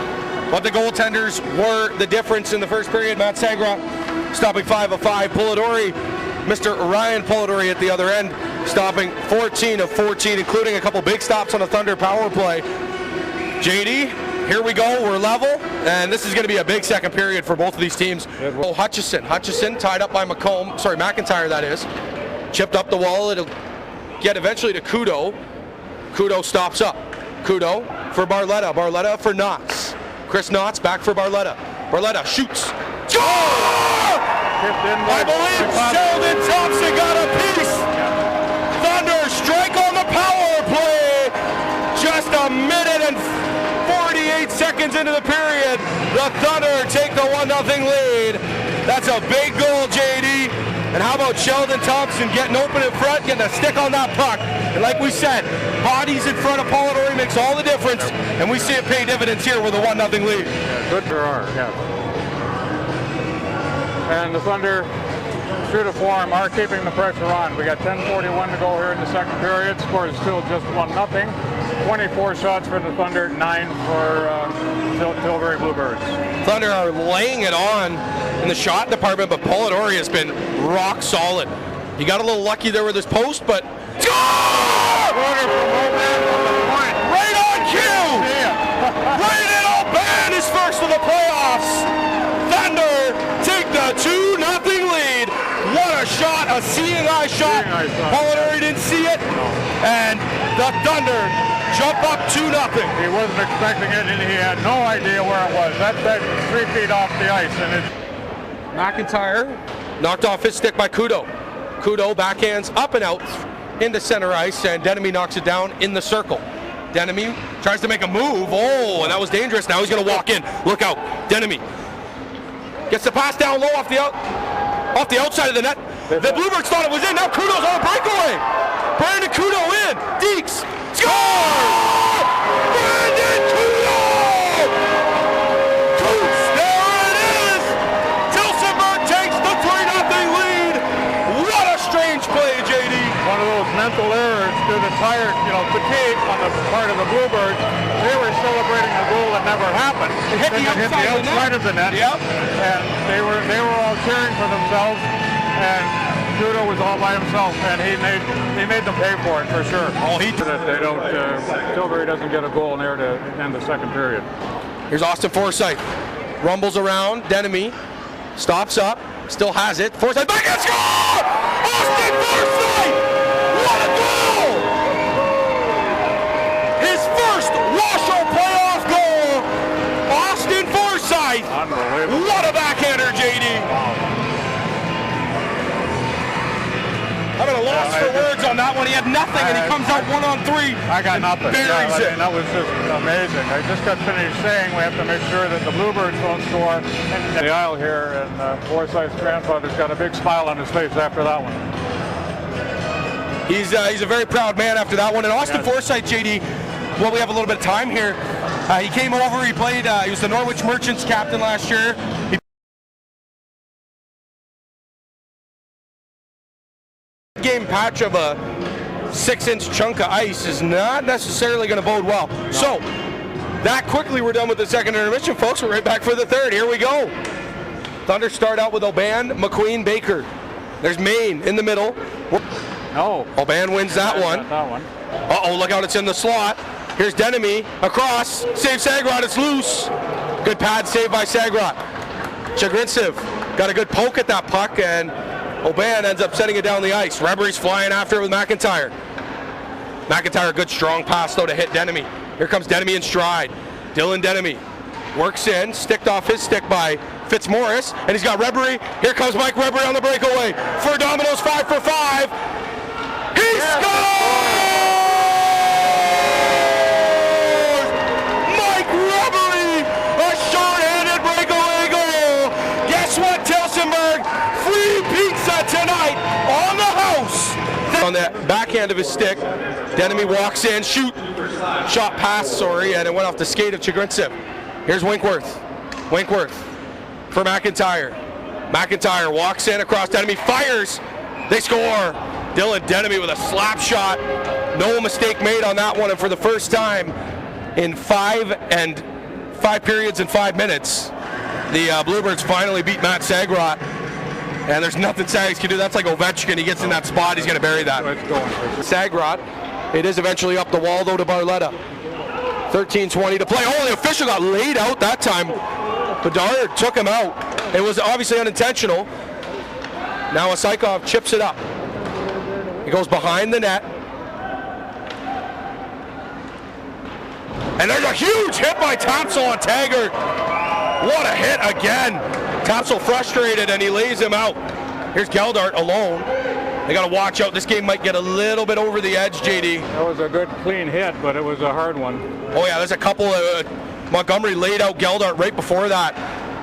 but the goaltenders were the difference in the first period. Matt Sagrot stopping 5 of 5. Polidori, Mr. Ryan Polidori at the other end, stopping 14 of 14, including a couple big stops on the Thunder power play. JD, here we go. We're level, and this is going to be a big second period for both of these teams. Oh, Hutchison tied up by McIntyre, that is. Chipped up the wall. It'll get eventually to Kudo. Kudo stops up. Kudo for Barletta. Barletta for Knox. Chris Knotts back for Barletta. Barletta shoots. Score! I believe Sheldon Thompson got a piece. Thunder strike on the power play. Just a minute and 48 seconds into the period. The Thunder take the 1-0 lead. That's a big goal, JD. And how about Sheldon Thompson getting open in front, getting a stick on that puck. And like we said, bodies in front of Polidori makes all the difference. And we see it pay dividends here with a 1-0 lead. Yeah, good for our, yeah. And the Thunder, true to form, are keeping the pressure on. We got 10:41 to go here in the second period. Score is still just 1-0. 24 shots for the Thunder, 9 for Tilbury Bluebirds. Thunder are laying it on in the shot department, but Polidori has been rock solid. He got a little lucky there with his post, but score! Right on cue! Brayden Oban is first of the playoffs. Thunder take the 2-0 lead. What a shot, a seeing eye shot. Polidori didn't see it, and the Thunder jump up 2-0. He wasn't expecting it, and he had no idea where it was. That's 3 feet off the ice, and it's McIntyre knocked off his stick by Kudo. Kudo backhands up and out into center ice, and Denemy knocks it down in the circle. Denemy tries to make a move. Oh, and that was dangerous. Now he's going to walk in. Look out. Denemy gets the pass down low off the outside of the net. The Bluebirds thought it was in. Now Kudo's on a breakaway. Brandon Kudo in. Deeks. Score! Brandon Kudo! Coots, there it is! Tilsonburg takes the 3-0 lead. What a strange play, JD. one of those mental errors due to tired, fatigue on the part of the Bluebirds. They were celebrating a goal that never happened. It hit the outside of the net. Yep. And they were all cheering for themselves, and Kudo was all by himself, and he made them pay for it for sure. That they don't. Tilbury doesn't get a goal in there to end the second period. Here's Austin Forsythe. Rumbles around. Denemy stops up. Still has it. Forsythe back and score! Austin Forsythe! What a goal! His first WOSHL playoff goal. Austin Forsythe. Unbelievable. What a backhander, JD. I'm at a loss for words on that one. He had nothing, and he comes out 1-on-3. I got nothing. Buries it. That was just amazing. I just got finished saying we have to make sure that the Bluebirds don't score in the aisle here, and Forsythe's grandfather's got a big smile on his face after that one. He's a very proud man after that one. And Austin Forsythe, JD, well, we have a little bit of time here. He came over, he played, he was the Norwich Merchants captain last year. Game patch of a 6-inch chunk of ice is not necessarily going to bode well. No. So, that quickly we're done with the second intermission, folks. We're right back for the third. Here we go. Thunder start out with Oban, McQueen, Baker. There's Maine in the middle. No. Oban wins that one. Uh-oh, look out, it's in the slot. Here's Denemy across. Save Sagrot, it's loose. Good pad save by Sagrot. Chagrintsiv got a good poke at that puck, and Oban ends up setting it down the ice. Reberry's flying after it with McIntyre. McIntyre, good strong pass though to hit Denemy. Here comes Denemy in stride. Dylan Denemy works in, sticked off his stick by Fitzmaurice, and he's got Reberry. Here comes Mike Reberry on the breakaway for Domino's 5 for 5. He scores! Mike Reberry, a short-handed breakaway goal. Guess what, Tilsonburg? Free pizza tonight on the house. On the backhand of his stick, Denemy walks in, shot pass, and it went off the skate of Chagrintsiv. Here's Winkworth. Winkworth for McIntyre. McIntyre walks in across Denemy, fires. They score. Dylan Denemy with a slap shot. No mistake made on that one, and for the first time in 5 periods and 5 minutes, the Bluebirds finally beat Matt Sagrot. And there's nothing Sags can do. That's like Ovechkin. He gets in that spot, he's going to bury that. Sagrot, it is eventually up the wall, though, to Barletta. 13:20 to play. Oh, the official got laid out that time. Bedard took him out. It was obviously unintentional. Now Asaikov chips it up. He goes behind the net. And there's a huge hit by Topsel on Taggart. What a hit again. Topsel frustrated and he lays him out. Here's Geldart alone. They got to watch out. This game might get a little bit over the edge, JD. That was a good clean hit, but it was a hard one. Oh yeah, there's a couple of Montgomery laid out Geldart right before that.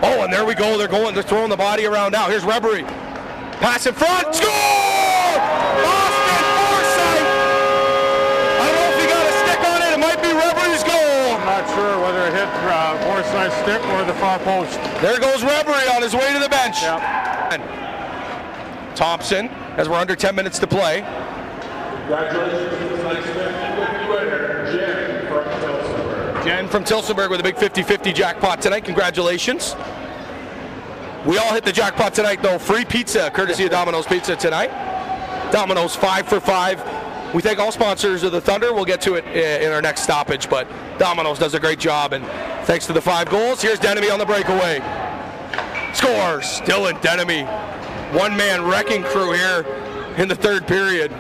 Oh, and there we go. They're throwing the body around now. Here's Rebery. Pass in front. Score! Austin Forsyth! I don't know if he got a stick on it. It might be Rebery's goal. I'm not sure whether it hit Forsyth's stick or the far post. There goes Rebery on his way to the bench. Yep. And Thompson, as we're under 10 minutes to play. Congratulations to the tonight's fifth winner, Jen from Tilsonburg. Jen from Tilsonburg with a big 50-50 jackpot tonight. Congratulations. We all hit the jackpot tonight, though. Free pizza, courtesy of Domino's Pizza tonight. Domino's 5 for 5. We thank all sponsors of the Thunder. We'll get to it in our next stoppage, but Domino's does a great job, and thanks to the 5 goals, here's Denemy on the breakaway. Scores, Dylan Denemy. One-man wrecking crew here in the third period.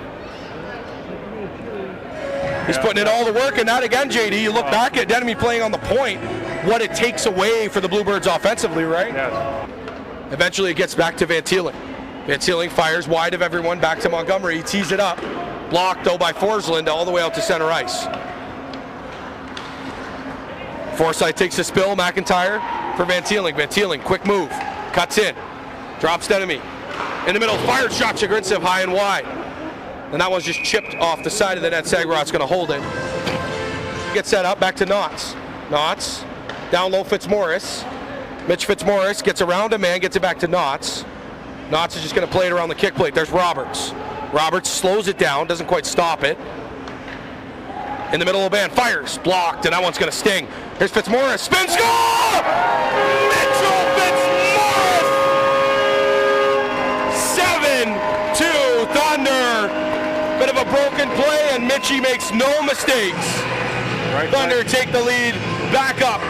He's putting in all the work, and that again, JD, you look back at Denemy playing on the point, what it takes away for the Bluebirds offensively, right? Yes. Eventually it gets back to Van Teeling. Van Teeling fires wide of everyone, back to Montgomery. He tees it up. Blocked, though, by Forsland all the way out to center ice. Forsyth takes a spill. McIntyre for Van Teeling. Van Teeling, quick move. Cuts in. Drops Denemy. In the middle, fired shot. Chagrincev high and wide. And that one's just chipped off the side of the net. Sagarot's going to hold it. Gets set up, back to Knotts. Knotts, down low Fitzmaurice. Mitch Fitzmaurice gets around a man, gets it back to Knotts. Knotts is just going to play it around the kick plate. There's Roberts. Roberts slows it down, doesn't quite stop it. In the middle of the band, fires, blocked, and that one's going to sting. Here's Fitzmaurice, spin, score! Mitchell Fitzmaurice! 7-2 Thunder. Bit of a broken play, and Mitchie makes no mistakes. Right Thunder place. take the lead back up,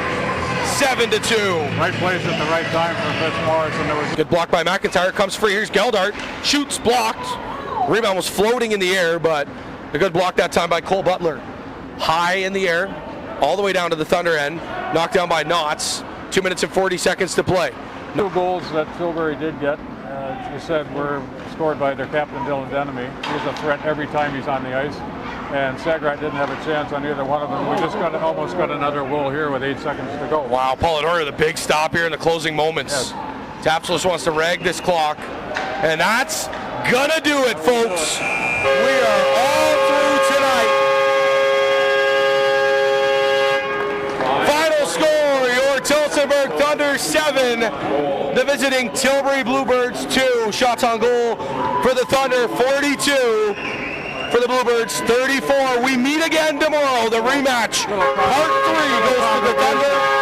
7-2. Right place at the right time for Fitzmaurice, and there was Good block by McIntyre, comes free. Here's Geldart, shoots, blocked. Rebound was floating in the air, but a good block that time by Cole Butler. High in the air, all the way down to the Thunder end, knocked down by Knotts. 2 minutes and 40 seconds to play. 2 goals that Tilbury did get. As you said, were scored by their captain Dylan Denemy. He's a threat every time he's on the ice. And Sagrat didn't have a chance on either one of them. We just almost got another goal here with 8 seconds to go. Wow, Polidori, the big stop here in the closing moments. Yes. Tapsel wants to rag this clock, and that's gonna do it, folks. We are all through tonight. Final score, your Tilsonburg Thunder 7, the visiting Tilbury Bluebirds 2. Shots on goal for the Thunder, 42. For the Bluebirds, 34. We meet again tomorrow. The rematch, part 3 goes to the Thunder.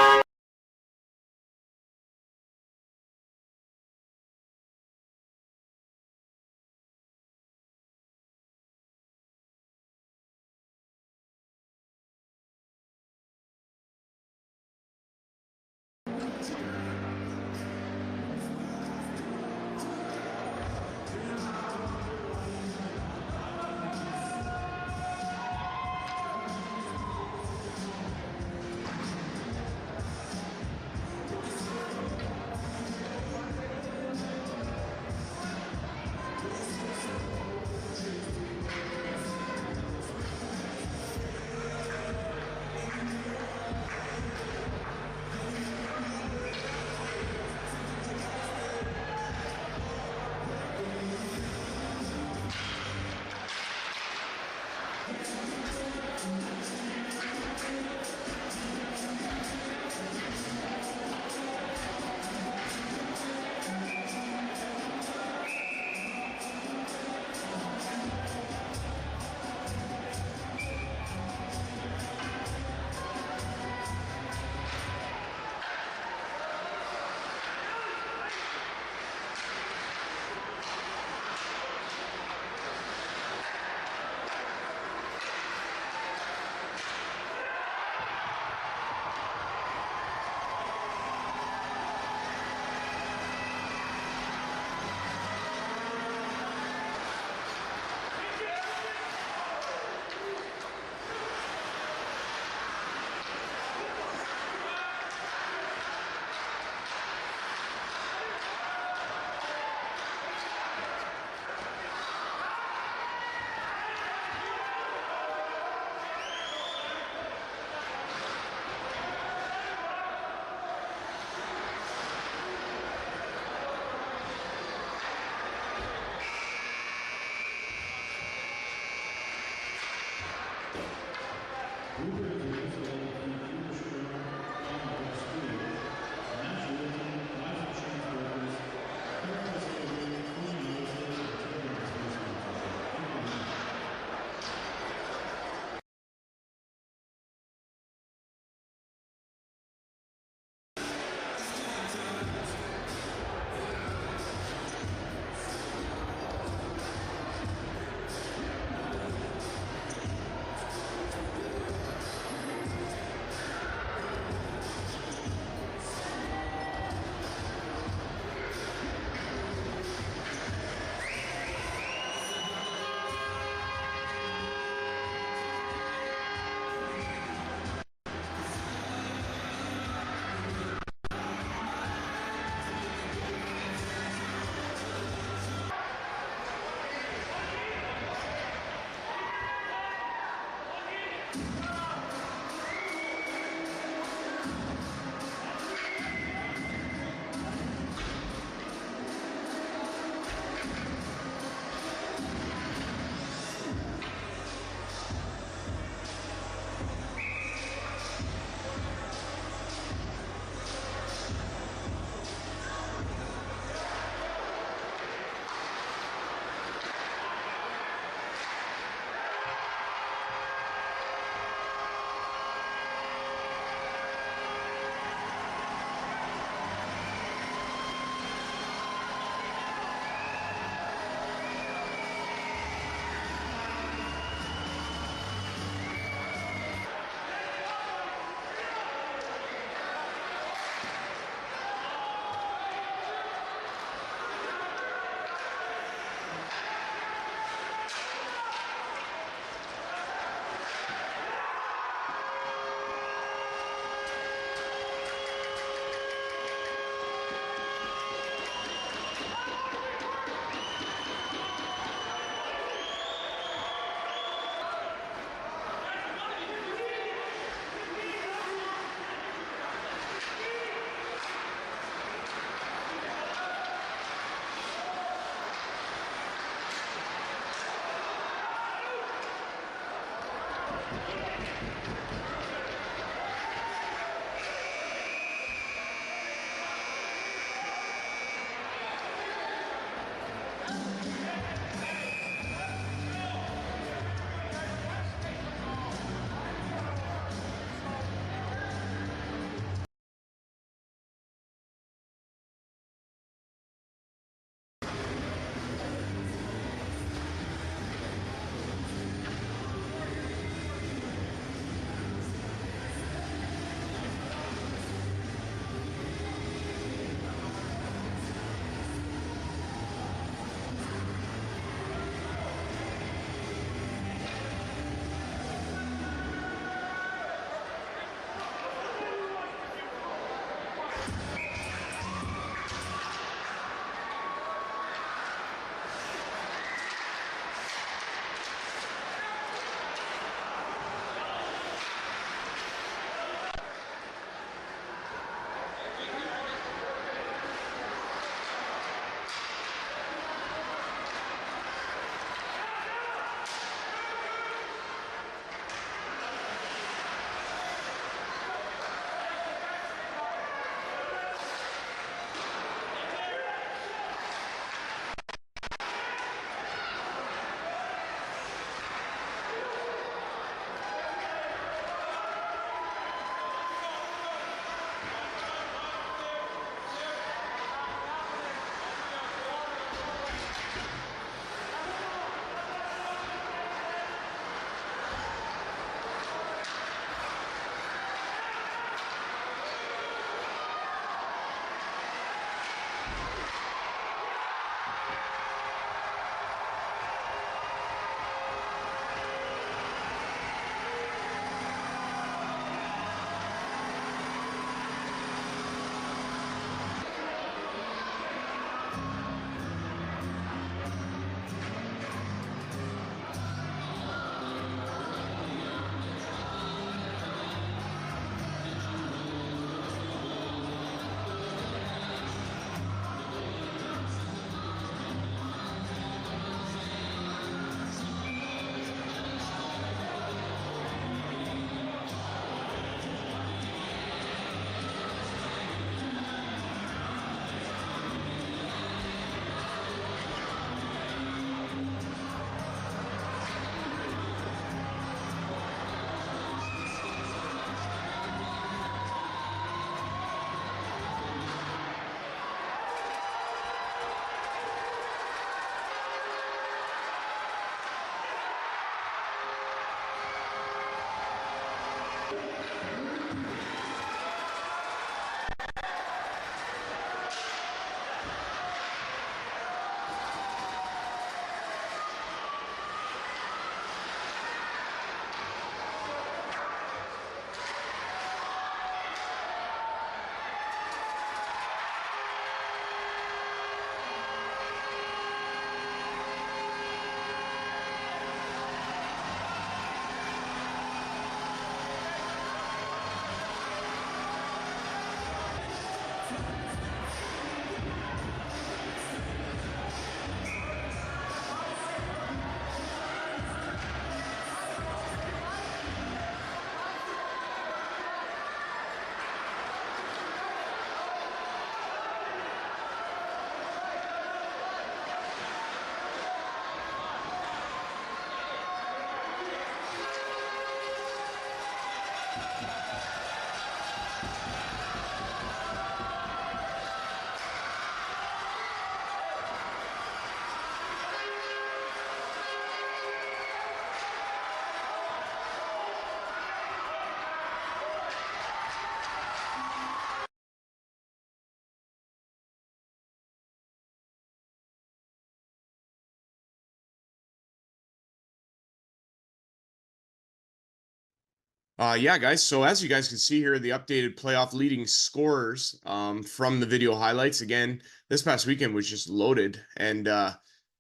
Yeah, guys. So as you guys can see here, the updated playoff leading scorers from the video highlights. Again, this past weekend was just loaded, and a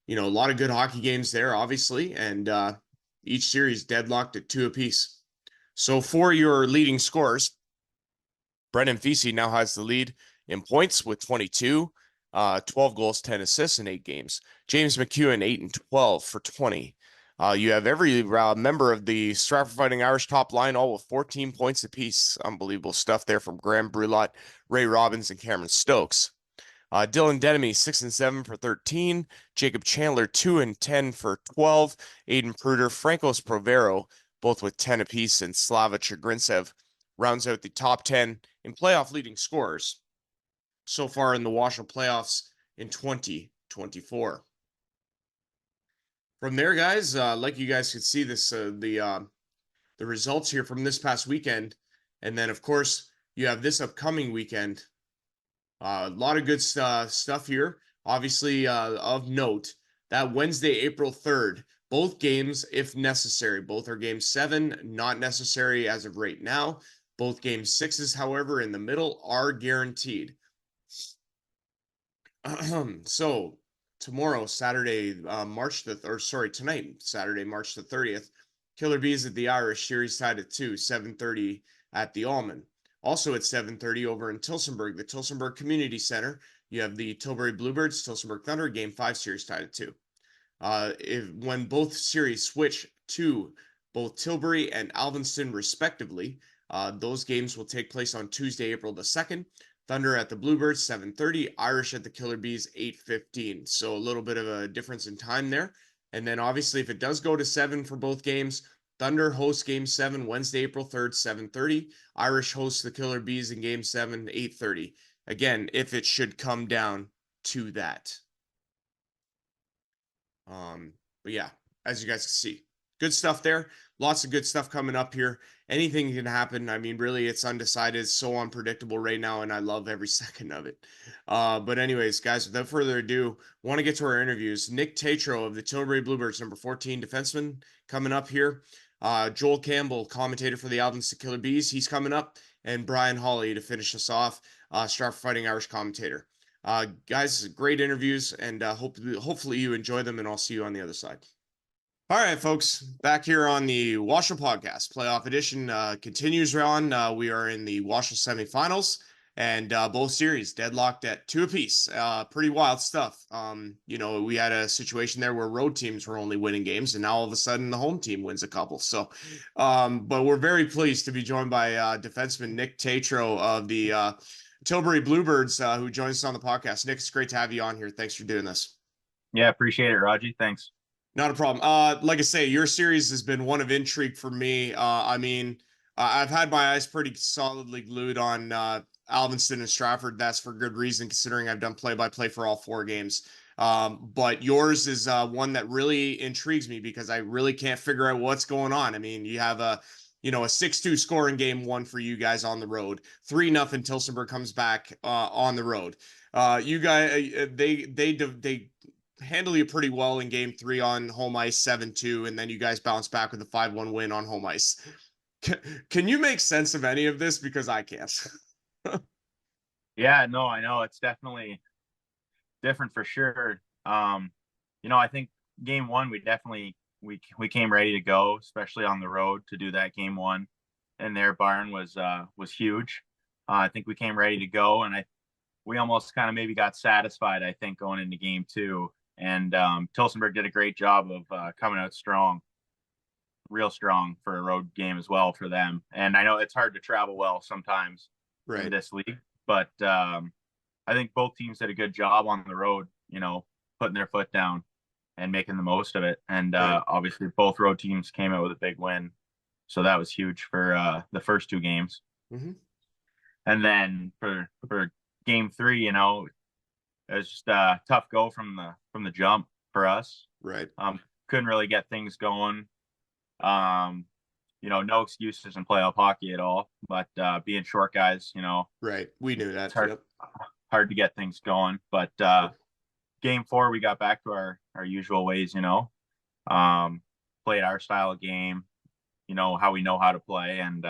lot of good hockey games there, obviously, and each series deadlocked at 2 apiece. So for your leading scorers, Brendan Vesey now has the lead in points with 22, 12 goals, 10 assists in 8 games. James McEwen, 8 and 12 for 20. You have every member of the Stratford Fighting Irish top line, all with 14 points apiece. Unbelievable stuff there from Graham Brulot, Ray Robbins, and Cameron Stokes. Dylan Denemy, 6 and 7 for 13. Jacob Chandler, 2 and 10 for 12. Aiden Pruder, Francos Provero, both with 10 apiece, and Slava Chagrincev rounds out the top 10 in playoff leading scorers so far in the WOSHL playoffs in 2024. From there, guys, like you guys could see this, the results here from this past weekend, and then of course you have this upcoming weekend. A lot of good stuff here. Obviously, of note, that Wednesday, April 3rd, both games, if necessary, both are game 7, not necessary as of right now. Both game 6s, however, in the middle are guaranteed. So tomorrow, Saturday, tonight, Saturday, March the 30th, Killer Bees at the Irish, series tied at 2, 7:30 at the Almond. Also at 7:30 over in Tillsonburg, the Tillsonburg Community Center, you have the Tilbury Bluebirds, Tillsonburg Thunder, game 5 series tied at 2. When both series switch to both Tilbury and Alvinston respectively, those games will take place on Tuesday, April the 2nd. Thunder at the Bluebirds, 7:30. Irish at the Killer Bees, 8:15. So a little bit of a difference in time there. And then obviously if it does go to 7 for both games, Thunder hosts game 7 Wednesday, April 3rd, 7:30. Irish hosts the Killer Bees in game 7, 8:30. Again, if it should come down to that. But yeah, as you guys can see, good stuff there. Lots of good stuff coming up here. Anything can happen. I mean, really, it's undecided. It's so unpredictable right now, and I love every second of it. But anyways, guys, without further ado, want to get to our interviews. Nick Tatro of the Tilbury Bluebirds, number 14 defenseman, coming up here. Joel Campbell, commentator for the Alvinston Killer Bees, he's coming up. And Brian Hawley to finish us off, Stratford Fighting Irish commentator. Guys, great interviews, and hopefully you enjoy them, and I'll see you on the other side. All right, folks, back here on the WOSHL podcast, playoff edition continues on. We are in the WOSHL semifinals, and both series deadlocked at 2 apiece. Pretty wild stuff. We had a situation there where road teams were only winning games, and now all of a sudden the home team wins a couple. So, but we're very pleased to be joined by defenseman Nick Tatro of the Tilbury Bluebirds, who joins us on the podcast. Nick, it's great to have you on here. Thanks for doing this. Yeah, appreciate it, Raji. Thanks. Not a problem. Like I say, your series has been one of intrigue for me. I've had my eyes pretty solidly glued on Alvinston and Stratford. That's for good reason, considering I've done play-by-play for all 4 games. But yours is one that really intrigues me because I really can't figure out what's going on. I mean, you have a 6-2 score in game 1 for you guys on the road. 3-0 Tillsonburg comes back on the road. You guys, they handle you pretty well in game 3 on home ice, 7-2, and then you guys bounce back with a 5-1 win on home ice. Can you make sense of any of this? Because I can't. Yeah, no, I know it's definitely different for sure. I think game 1 we definitely we came ready to go, especially on the road to do that game 1, and their barn was huge. I think we came ready to go, and we almost kind of maybe got satisfied, I think, going into game 2. And Tillsonburg did a great job of coming out strong, real strong for a road game as well for them. And I know it's hard to travel well sometimes in this league, but I think both teams did a good job on the road, putting their foot down and making the most of it. And obviously both road teams came out with a big win. So that was huge for the first 2 games. Mm-hmm. And then for game 3, it was just a tough go from the jump for us. Right. Couldn't really get things going. No excuses in playoff hockey at all. But being short guys, Right. We knew that. It's hard to get things going. But game 4, we got back to our usual ways. Played our style of game. how we know how to play, and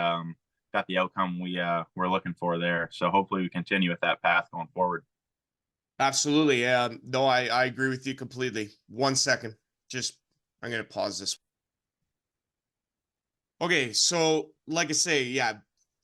got the outcome we're looking for there. So hopefully we continue with that path going forward. Absolutely. Yeah. No, I agree with you completely. 1 second. I'm going to pause this. Okay. So, like I say, yeah,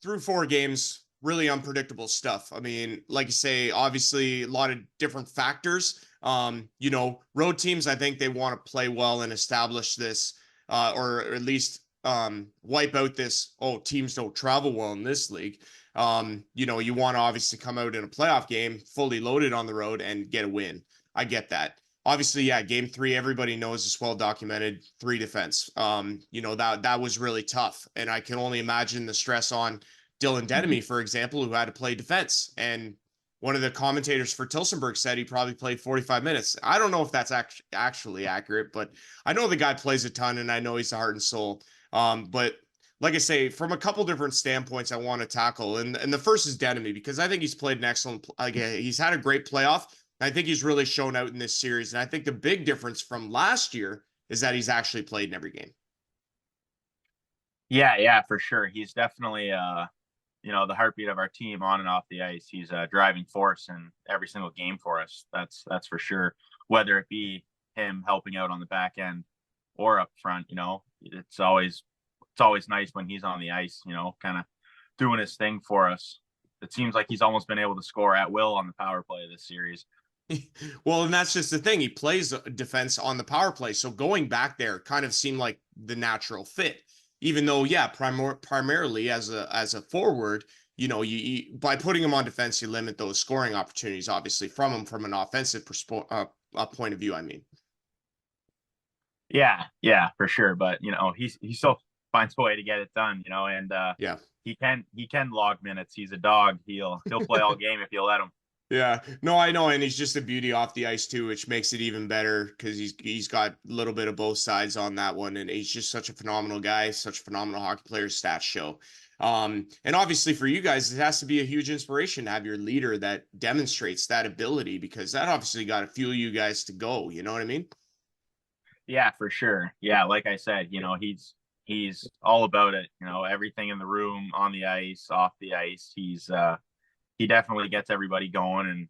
through 4 games, really unpredictable stuff. I mean, like you say, obviously a lot of different factors. Road teams, I think they want to play well and establish this, or at least wipe out this, oh, teams don't travel well in this league. You want to obviously come out in a playoff game fully loaded on the road and get a win. I get that. Obviously, yeah, game 3, everybody knows it's well documented, 3 defense. That was really tough. And I can only imagine the stress on Dylan Denemy, for example, who had to play defense. And one of the commentators for Tilsonburg said he probably played 45 minutes. I don't know if that's actually accurate, but I know the guy plays a ton, and I know he's the heart and soul. But like I say, from a couple different standpoints, I want to tackle, and the first is Denemy, because I think he's played an excellent. He's had a great playoff. I think he's really shown out in this series, and I think the big difference from last year is that he's actually played in every game. Yeah, for sure. He's definitely the heartbeat of our team on and off the ice. He's a driving force in every single game for us. That's for sure. Whether it be him helping out on the back end or up front, it's always nice when he's on the ice, kind of doing his thing for us. It seems like he's almost been able to score at will on the power play this series. Well, and that's just the thing. He plays defense on the power play. So going back there kind of seemed like the natural fit, even though, yeah, primarily as a forward, you by putting him on defense, you limit those scoring opportunities, obviously, from him from an offensive point of view, I mean. Yeah, for sure. But, he still finds a way to get it done, and yeah, he can log minutes. He's a dog. He'll play all game if you let him. Yeah, no, I know, and he's just a beauty off the ice too, which makes it even better because he's got a little bit of both sides on that one, and he's just such a phenomenal guy, such a phenomenal hockey player. Stats show, and obviously for you guys, it has to be a huge inspiration to have your leader that demonstrates that ability, because that obviously got to fuel you guys to go. You know what I mean? Yeah, for sure. Yeah, like I said, he's all about it. Everything in the room, on the ice, off the ice. He definitely gets everybody going, and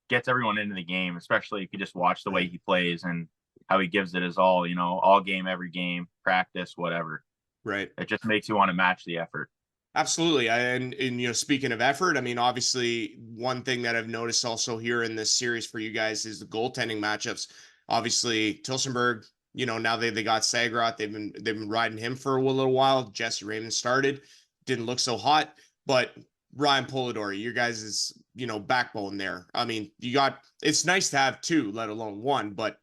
gets everyone into the game, especially if you just watch the way he plays and how he gives it his all, all game, every game, practice, whatever. Right. It just makes you want to match the effort. Absolutely. And speaking of effort, I mean, obviously one thing that I've noticed also here in this series for you guys is the goaltending matchups. Obviously Tilsonburg, now they got Sagrot. They've been riding him for a little while. Jesse Raymond started, didn't look so hot, but Ryan Polidori, your guys' backbone there. I mean, it's nice to have 2, let alone 1, but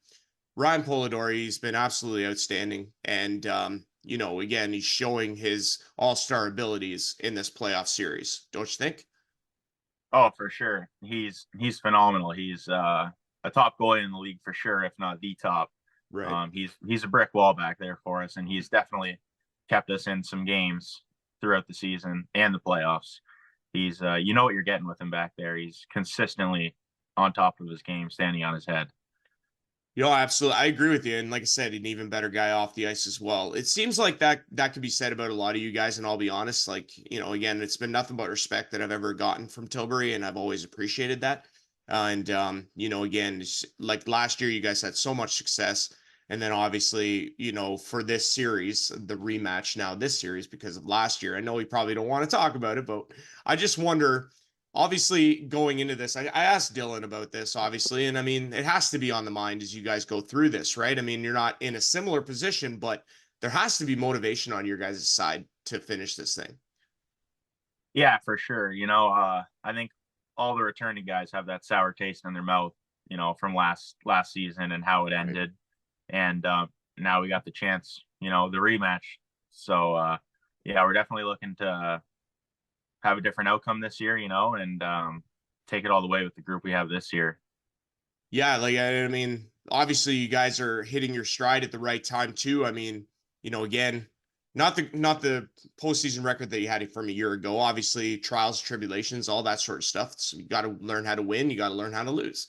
Ryan Polidori's been absolutely outstanding. And again, he's showing his all-star abilities in this playoff series. Don't you think? Oh, for sure. He's phenomenal. He's a top goalie in the league for sure, if not the top. Right. He's a brick wall back there for us, and he's definitely kept us in some games throughout the season and the playoffs. He's what you're getting with him back there. He's consistently on top of his game, standing on his head. Absolutely. I agree with you. And like I said, an even better guy off the ice as well. It seems like that could be said about a lot of you guys. And I'll be honest, again, it's been nothing but respect that I've ever gotten from Tilbury, and I've always appreciated that. Again, like last year, you guys had so much success. And then obviously, for this series, the rematch now this series because of last year. I know we probably don't want to talk about it, but I just wonder, obviously going into this, I asked Dylan about this, obviously. And I mean, it has to be on the mind as you guys go through this, right? I mean, you're not in a similar position, but there has to be motivation on your guys' side to finish this thing. Yeah, for sure. I think all the returning guys have that sour taste in their mouth, from last season and how it ended. And now we got the chance, the rematch. So, we're definitely looking to have a different outcome this year, and take it all the way with the group we have this year. Yeah, I mean, obviously you guys are hitting your stride at the right time too. I mean, again, not the postseason record that you had from a year ago. Obviously, trials, tribulations, all that sort of stuff. So you got to learn how to win. You got to learn how to lose.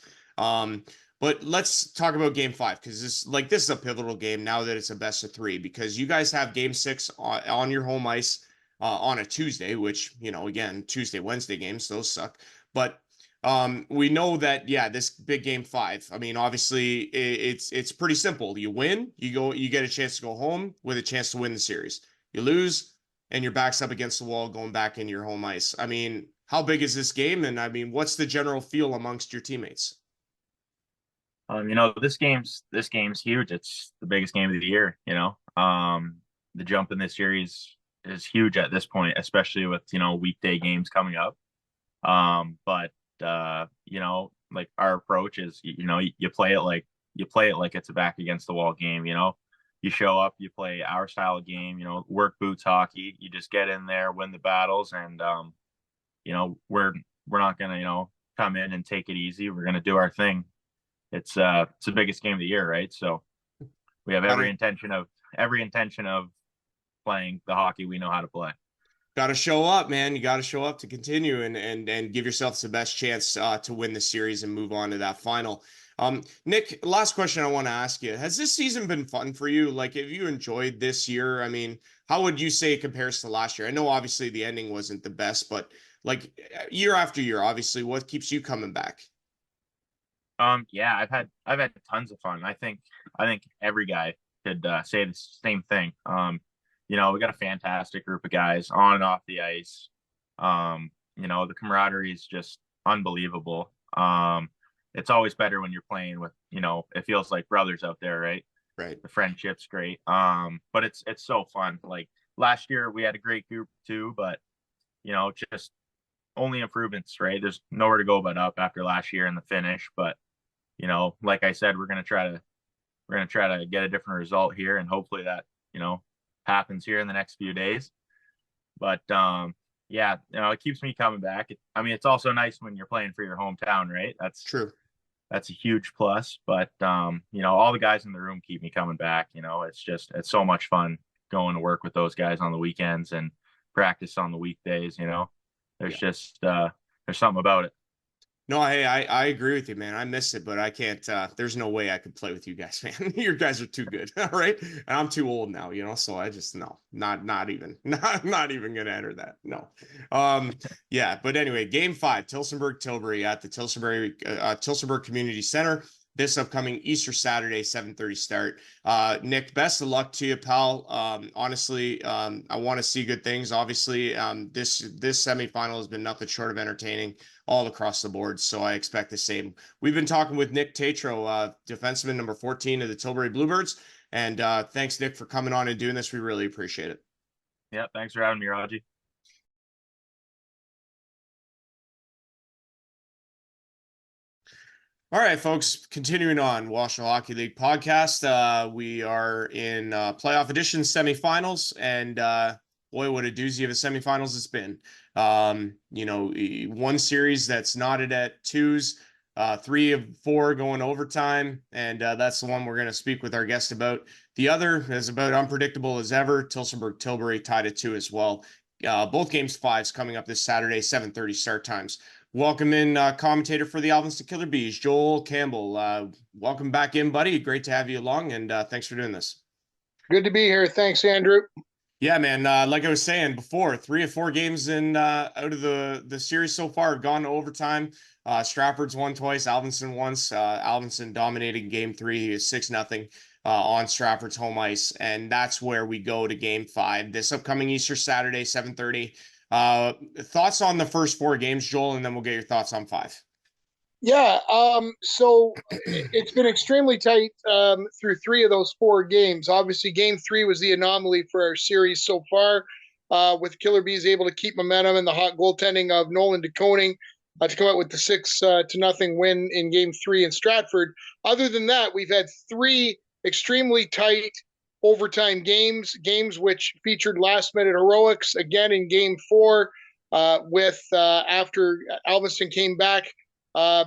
But let's talk about game 5, because this is a pivotal game now that it's a best of 3, because you guys have game 6 on your home ice on a Tuesday, which, again, Tuesday, Wednesday games, those suck. But we know that, this big game 5, I mean, obviously it's pretty simple. You win, you get a chance to go home with a chance to win the series. You lose, and your back's up against the wall going back into your home ice. I mean, how big is this game? And I mean, what's the general feel amongst your teammates? This game's huge. It's the biggest game of the year. The jump in this series is huge at this point, especially with weekday games coming up. But like our approach is, you play it like it's a back against the wall game. You show up, you play our style of game. Work boots hockey. You just get in there, win the battles, and we're not gonna come in and take it easy. We're gonna do our thing. It's the biggest game of the year, right? So we have every intention of playing the hockey we know how to play. Got to show up, man. You got to show up to continue and give yourselves the best chance to win the series and move on to that final. Nick, last question I want to ask you. Has this season been fun for you? Like, have you enjoyed this year? I mean, how would you say it compares to last year? I know obviously the ending wasn't the best, but like year after year, obviously, what keeps you coming back? Yeah, I've had tons of fun. I think every guy could say the same thing. We got a fantastic group of guys on and off the ice. The camaraderie is just unbelievable. It's always better when you're playing with, it feels like brothers out there, right? Right. The friendship's great. But it's so fun. Like last year we had a great group too, but just only improvements, right? There's nowhere to go but up after last year in the finish. But like I said, we're gonna try to get a different result here, and hopefully that happens here in the next few days. But it keeps me coming back. It's also nice when you're playing for your hometown, right? That's true. That's a huge plus. But all the guys in the room keep me coming back. It's so much fun going to work with those guys on the weekends and practice on the weekdays. There's there's something about it. No, hey, I agree with you, man. I miss it, but I can't. There's no way I could play with you guys, man. You guys are too good, all right? And I'm too old now, so I just not even gonna enter that. No. Yeah, but anyway, game 5, Tilsonburg-Tilbury at the Tilsonburg Community Center. This upcoming Easter Saturday, 7:30 start. Nick, best of luck to you, pal. Honestly, I want to see good things. Obviously, this semifinal has been nothing short of entertaining all across the board, so I expect the same. We've been talking with Nick Tatro, defenseman number 14 of the Tilbury Bluebirds, and thanks, Nick, for coming on and doing this. We really appreciate it. Yeah, thanks for having me, Raji. All right, folks, continuing on WOSHL Hockey League podcast. We are in playoff edition semifinals, and boy, what a doozy of a semifinals it's been. One series that's knotted at 2s, 3 of 4 going overtime, and that's the one we're going to speak with our guest about. The other is about unpredictable as ever. Tilsonburg-Tilbury tied at 2 as well. Both games 5s coming up this Saturday, 7:30 start times. Welcome in commentator for the Alvinston Killer Bees, Joel Campbell. Welcome back in, buddy. Great to have you along, and thanks for doing this. Good to be here. Thanks, Andrew. Yeah, man. Like I was saying before, 3 of 4 games in out of the series so far have gone to overtime. Stratford's won twice, Alvinston once. Alvinston dominated game 3, 6-0 on Stratford's home ice, and that's where we go to game 5 this upcoming Easter Saturday, 7:30. Thoughts on the first 4 games, Joel, and then we'll get your thoughts on 5. Yeah, so it's been extremely tight through 3 of those 4 games. Obviously, game 3 was the anomaly for our series so far, with Killer Bees able to keep momentum and the hot goaltending of Nolan DeConing to come out with the 6-0 win in game 3 in Stratford. Other than that, we've had 3 extremely tight overtime games which featured last-minute heroics. Again, in game 4, after Alvinston came back,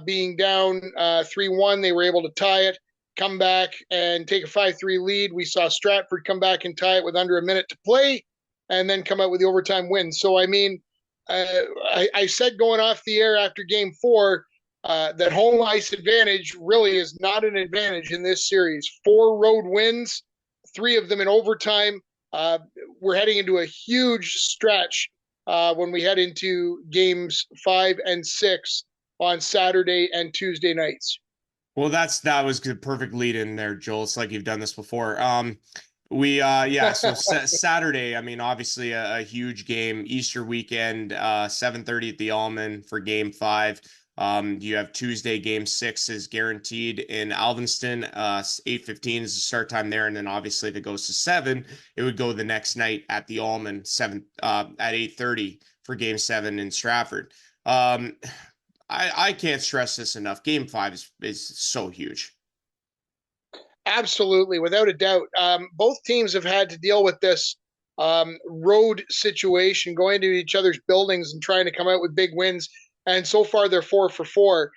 being down 3-1, they were able to tie it, come back and take a 5-3 lead. We saw Stratford come back and tie it with under a minute to play, and then come out with the overtime win. So, I said going off the air after game 4, that home ice advantage really is not an advantage in this series. 4 road wins, 3 of them in overtime. We're heading into a huge stretch when we head into games 5 and 6 on Saturday and Tuesday nights. Well, that was the perfect lead in there, Joel. It's like you've done this before. So Saturday, I mean, obviously a huge game, Easter weekend, 7:30 at the Allman for game 5. You have Tuesday, game 6 is guaranteed in Alvinston. 8:15 is the start time there, and then obviously if it goes to 7, it would go the next night at the Allman at 8:30 for game 7 in Stratford. I can't stress this enough. Game 5 is so huge. Absolutely, without a doubt. Both teams have had to deal with this road situation, going to each other's buildings and trying to come out with big wins. And so far, they're 4 for 4.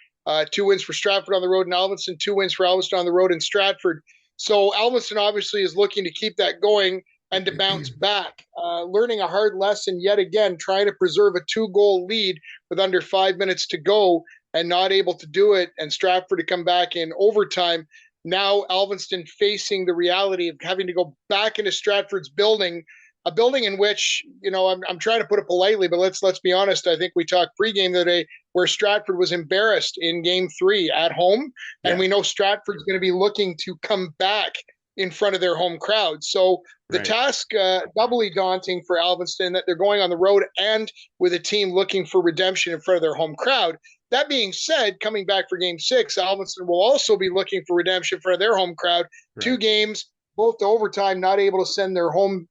2 wins for Stratford on the road in Alvinston, 2 wins for Alvinston on the road in Stratford. So Alvinston obviously is looking to keep that going and to bounce back. Learning a hard lesson yet again, trying to preserve a 2-goal lead with under 5 minutes to go and not able to do it, and Stratford to come back in overtime. Now Alvinston facing the reality of having to go back into Stratford's building, a building in which, I'm trying to put it politely, but let's be honest. I think we talked pregame the other day where Stratford was embarrassed in game 3 at home. Yeah. And we know Stratford's going to be looking to come back in front of their home crowd. So the task doubly daunting for Alvinston, that they're going on the road and with a team looking for redemption in front of their home crowd. That being said, coming back for game 6, Alvinston will also be looking for redemption in front of their home crowd. Right. 2 games, both to overtime, not able to send their home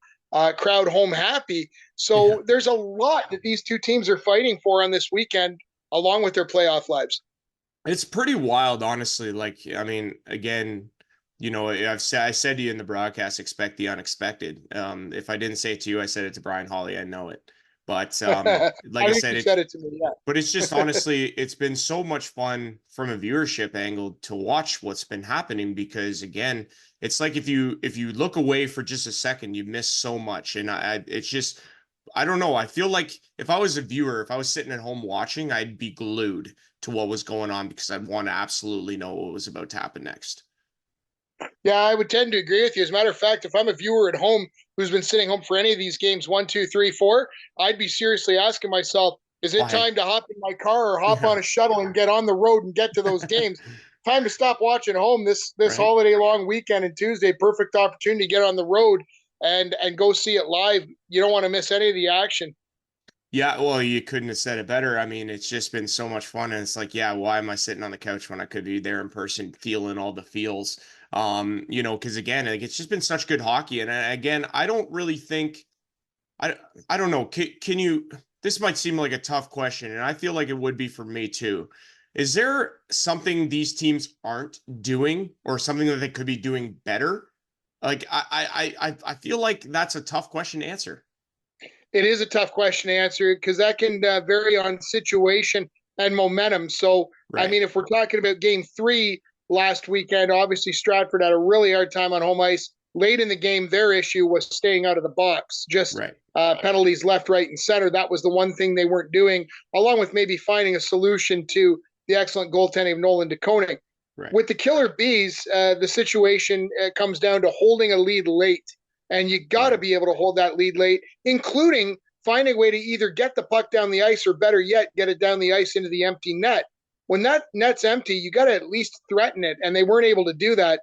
crowd home happy. So there's a lot that these 2 teams are fighting for on this weekend, along with their playoff lives. It's pretty wild, honestly. Like, I mean, again, I said to you in the broadcast, expect the unexpected. If I didn't say it to you, I said it to Brian Hawley. I know it. But like I said, it to me, yeah. But it's just honestly, it's been so much fun from a viewership angle to watch what's been happening, because again, it's like if you look away for just a second, you miss so much. And it's just, I don't know. I feel like if I was a viewer, if I was sitting at home watching, I'd be glued to what was going on because I'd want to absolutely know what was about to happen next. Yeah, I would tend to agree with you. As a matter of fact, if I'm a viewer at home who's been sitting home for any of these games, 1, 2, 3, 4, I'd be seriously asking myself, is it time to hop in my car or hop on a shuttle and get on the road and get to those games? Time to stop watching home this holiday long weekend and Tuesday. Perfect opportunity to get on the road and go see it live. You don't want to miss any of the action. Yeah, well, you couldn't have said it better. I mean, it's just been so much fun. And it's like, yeah, why am I sitting on the couch when I could be there in person, feeling all the feels? Because again, like, it's just been such good hockey. And again, I don't really think, I don't know. Can you, this might seem like a tough question, and I feel like it would be for me too. Is there something these teams aren't doing, or something that they could be doing better? Like, I feel like that's a tough question to answer. It is a tough question to answer because that can vary on situation and momentum. So, I mean, if we're talking about game 3 last weekend, obviously Stratford had a really hard time on home ice. Late in the game, their issue was staying out of the box, just penalties left, right, and center. That was the one thing they weren't doing, along with maybe finding a solution to the excellent goaltending of Nolan DeKoning. Right. With the Killer Bees, the situation comes down to holding a lead late. And you got to be able to hold that lead late, including finding a way to either get the puck down the ice or, better yet, get it down the ice into the empty net. When that net's empty, you got to at least threaten it, and they weren't able to do that.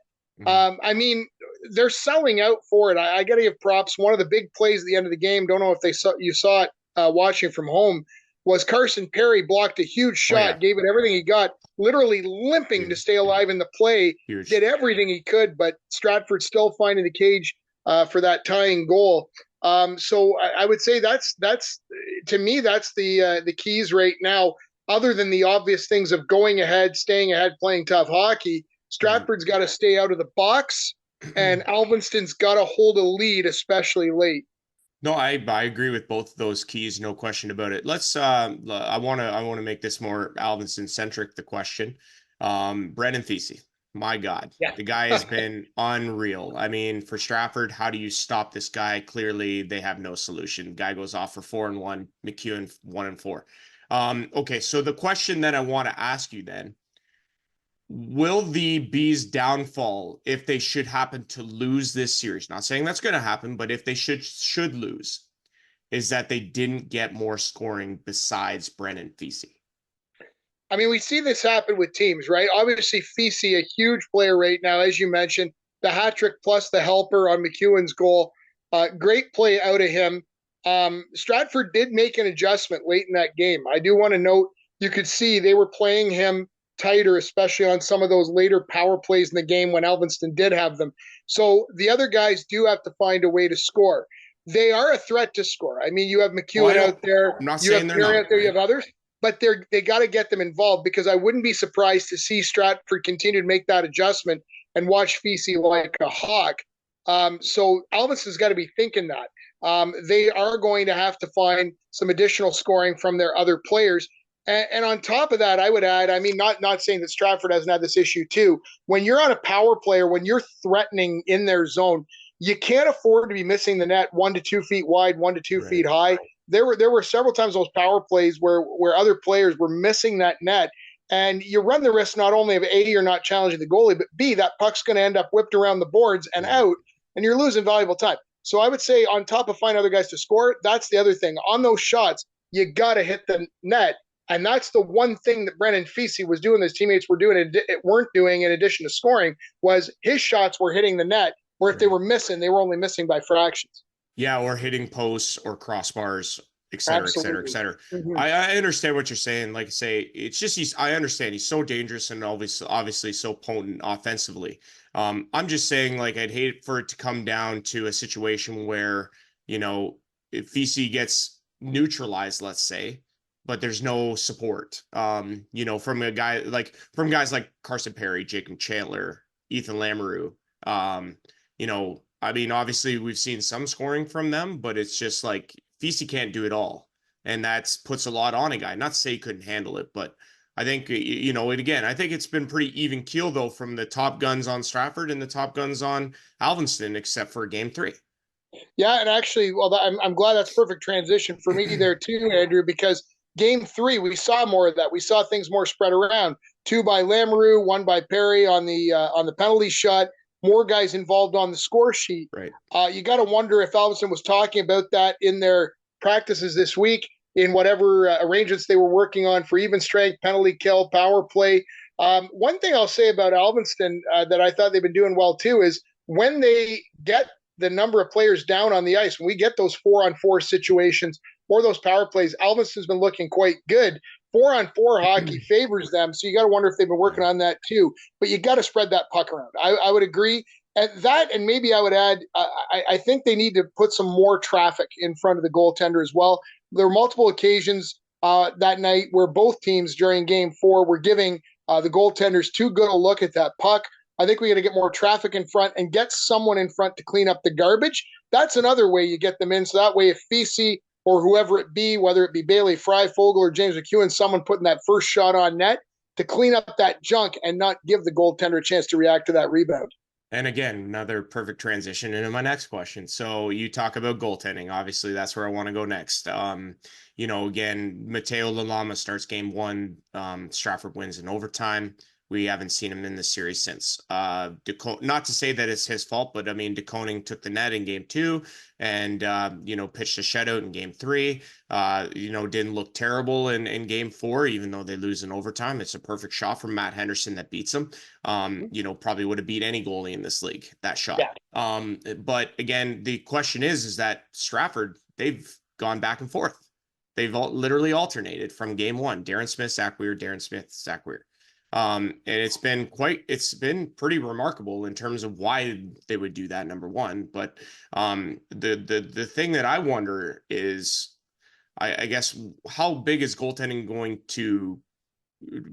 I mean, they're selling out for it. I got to give props. One of the big plays at the end of the game, don't know if you saw it watching from home, was Carson Perry blocked a huge shot, gave it everything he got, literally limping to stay alive in the play, did everything he could, but Stratford still finding the cage for that tying goal. So I would say that's to me, that's the keys right now. Other than the obvious things of going ahead, staying ahead, playing tough hockey, Stratford's got to stay out of the box, and Alvinston's got to hold a lead, especially late. No, I agree with both of those keys, no question about it. Let's I want to make this more Alvinston centric. The question, Brendan Thiesse. My God, the guy has been unreal. I mean, for Stratford, how do you stop this guy? Clearly, they have no solution. Guy goes off for 4-1, McEwen 1-4. Okay, so the question that I want to ask you then, will the Bees downfall if they should happen to lose this series? Not saying that's going to happen, but if they should lose, is that they didn't get more scoring besides Brennan Fisi. I mean, we see this happen with teams, right? Obviously, Fisi, a huge player right now, as you mentioned, the hat trick plus the helper on McEwen's goal. Great play out of him. Stratford did make an adjustment late in that game. I do want to note you could see they were playing him tighter, especially on some of those later power plays in the game when Alvinston did have them. So the other guys do have to find a way to score. They are a threat to score. I mean, you have McEwen out there, I'm not you have saying they're Perry not, out there, you right? have others, but they got to get them involved, because I wouldn't be surprised to see Stratford continue to make that adjustment and watch Fisi like a hawk. So Alvis has got to be thinking that. They are going to have to find some additional scoring from their other players. And on top of that, I would add, I mean, not saying that Stratford hasn't had this issue too. When you're on a power play, or when you're threatening in their zone, you can't afford to be missing the net 1 to 2 feet wide, 1 to 2 feet high. There were several times those power plays where other players were missing that net, and you run the risk not only of A, you're not challenging the goalie, but B, that puck's going to end up whipped around the boards and out, and you're losing valuable time. So I would say, on top of finding other guys to score, that's the other thing. On those shots, you got to hit the net. And that's the one thing that Brennan Fisi was doing, his teammates were doing, it weren't doing in addition to scoring, was his shots were hitting the net, where if they were missing, they were only missing by fractions. Yeah, or hitting posts or crossbars, et cetera, et cetera, et cetera. Mm-hmm. I understand what you're saying. Like I say, it's just I understand he's so dangerous and obviously so potent offensively. I'm just saying, like, I'd hate for it to come down to a situation where, if Fisi gets neutralized, let's say, but there's no support, from guys like Carson Perry, Jacob Chandler, Ethan Lamoureux. I mean, obviously we've seen some scoring from them, but it's just like Fisi can't do it all. And that puts a lot on a guy. Not to say he couldn't handle it, but I think, I think it's been pretty even keel, though, from the top guns on Stratford and the top guns on Alvinston, except for game 3. Yeah, and actually, well, I'm glad that's perfect transition for me there too, Andrew, because game 3, we saw more of that. We saw things more spread around. 2 by Lamoureux, 1 by Perry on the penalty shot. More guys involved on the score sheet. Right. You got to wonder if Alvinson was talking about that in their practices this week, in whatever arrangements they were working on for even strength, penalty kill, power play. One thing I'll say about Alvinston that I thought they've been doing well too is when they get the number of players down on the ice, when we get those 4-on-4 situations or those power plays, Alvinston's been looking quite good. 4-on-4 hockey favors them, so you got to wonder if they've been working on that too. But you got to spread that puck around. I would agree. At that, and maybe I would add, I think they need to put some more traffic in front of the goaltender as well. There were multiple occasions that night where both teams during Game 4 were giving the goaltenders too good a look at that puck. I think we got to get more traffic in front and get someone in front to clean up the garbage. That's another way you get them in. So that way, if Fisi or whoever it be, whether it be Bailey, Freifogel, or James McEwen, someone putting that first shot on net to clean up that junk and not give the goaltender a chance to react to that rebound. And again, another perfect transition into my next question. So you talk about goaltending. Obviously, that's where I want to go next. Again, Mateo Lalama starts game 1. Stratford wins in overtime. We haven't seen him in the series since. Not to say that it's his fault, but I mean, DeConing took the net in game 2 and, pitched a shutout in game 3. Didn't look terrible in game 4, even though they lose in overtime. It's a perfect shot from Matt Henderson that beats him. Probably would have beat any goalie in this league, that shot. Yeah. But again, the question is that Stratford, they've gone back and forth. They've literally alternated from game 1, Darren Smith, Zach Weir, Darren Smith, Zach Weir. And it's been pretty remarkable in terms of why they would do that, number one. But the thing that I wonder is, I guess, how big is goaltending going to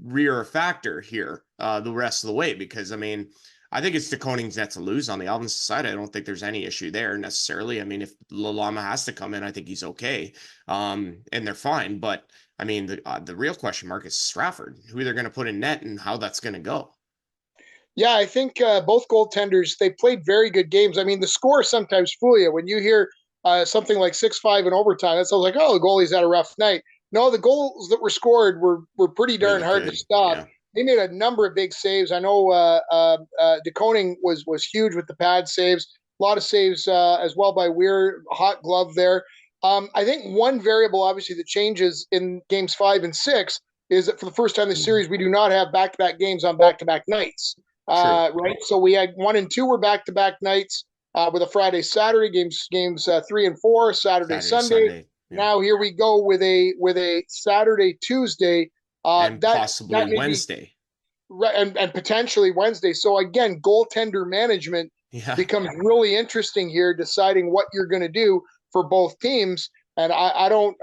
rear a factor here the rest of the way? Because, I mean, I think it's DeConing's net to lose on the Alvinston side. I don't think there's any issue there necessarily. I mean, if Lalama has to come in, I think he's okay. And they're fine. But I mean, the real question mark is Stratford, who they're going to put in net and how that's going to go. Yeah, I think both goaltenders, they played very good games. I mean, the scores sometimes fool you. When you hear something like 6-5 in overtime, that sounds like, oh, the goalie's had a rough night. No, the goals that were scored were pretty darn Really hard to good. stop. Yeah. They made a number of big saves. I know De Koning was huge with the pad saves. A lot of saves as well by Weir. Hot glove there. I think one variable, obviously, that changes in games 5 and 6 is that for the first time in the series, we do not have back-to-back games on back-to-back nights. True. Right, so we had 1 and 2 were back-to-back nights with a Friday Saturday games 3 and 4 Saturday Saturday, Sunday. Sunday. Yeah. Now here we go with a Saturday Tuesday And that possibly may Wednesday. be and potentially Wednesday. So again, goaltender management Yeah. becomes really interesting here, deciding what you're going to do for both teams. And I don't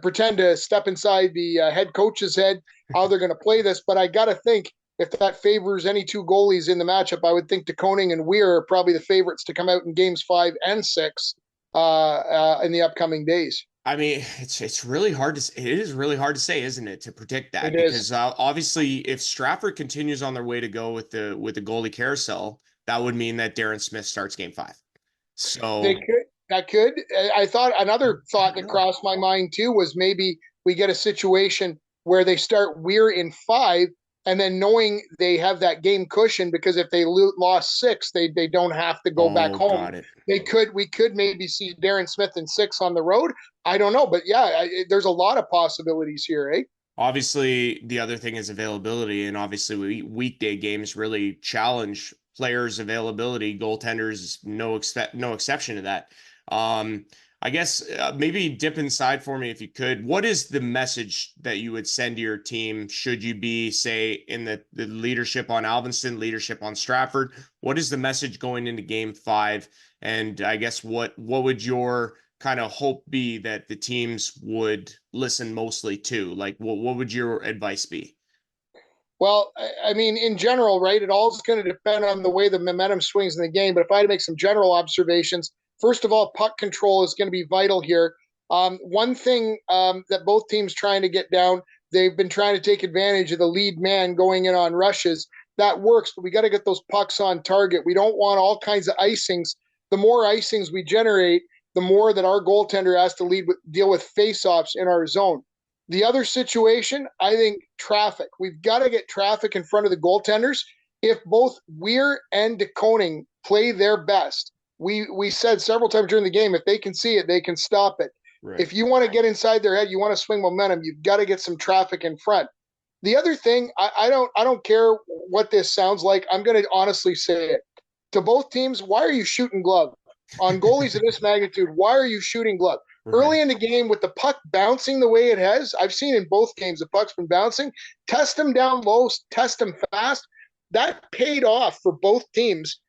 pretend to step inside the head coach's head how they're going to play this, but I got to think if that favors any two goalies in the matchup, I would think De Koning and Weir are probably the favorites to come out in games 5 and 6 in the upcoming days. I mean, it's really hard to it is really hard to say, isn't it, to predict that It is. because obviously if Stratford continues on their way to go with the goalie carousel, that would mean that Darren Smith starts game 5. So They could. That could. I thought another thought that crossed my mind too was maybe we get a situation where they start Weir in 5, and then knowing they have that game cushion because if they lost 6, they don't have to go back home. Got it. We could maybe see Darren Smith in 6 on the road. I don't know, but yeah, there's a lot of possibilities here, eh? Obviously, the other thing is availability, and obviously weekday games really challenge players' availability. Goaltenders, no exception to that. I guess maybe dip inside for me if you could. What is the message that you would send to your team should you be, say, in the leadership on Alvinston, leadership on Stratford? What is the message going into game 5? And I guess what would your kind of hope be that the teams would listen mostly to? Like, what would your advice be? Well, I mean, in general, right, it all is going to depend on the way the momentum swings in the game. But if I had to make some general observations, first of all, puck control is going to be vital here. One thing that both teams trying to get down, they've been trying to take advantage of the lead man going in on rushes. That works, but we got to get those pucks on target. We don't want all kinds of icings. The more icings we generate, the more that our goaltender has to deal with face-offs in our zone. The other situation, I think traffic. We've got to get traffic in front of the goaltenders. If both Weir and De Koning play their best, we said several times during the game, if they can see it, they can stop it. Right. If you want to get inside their head, you want to swing momentum, you've got to get some traffic in front. The other thing, I don't care what this sounds like. I'm going to honestly say it to both teams. Why are you shooting glove on goalies of this magnitude? Why are you shooting glove? Right. Early in the game with the puck bouncing the way it has, I've seen in both games the puck's been bouncing. Test them down low, test them fast. That paid off for both teams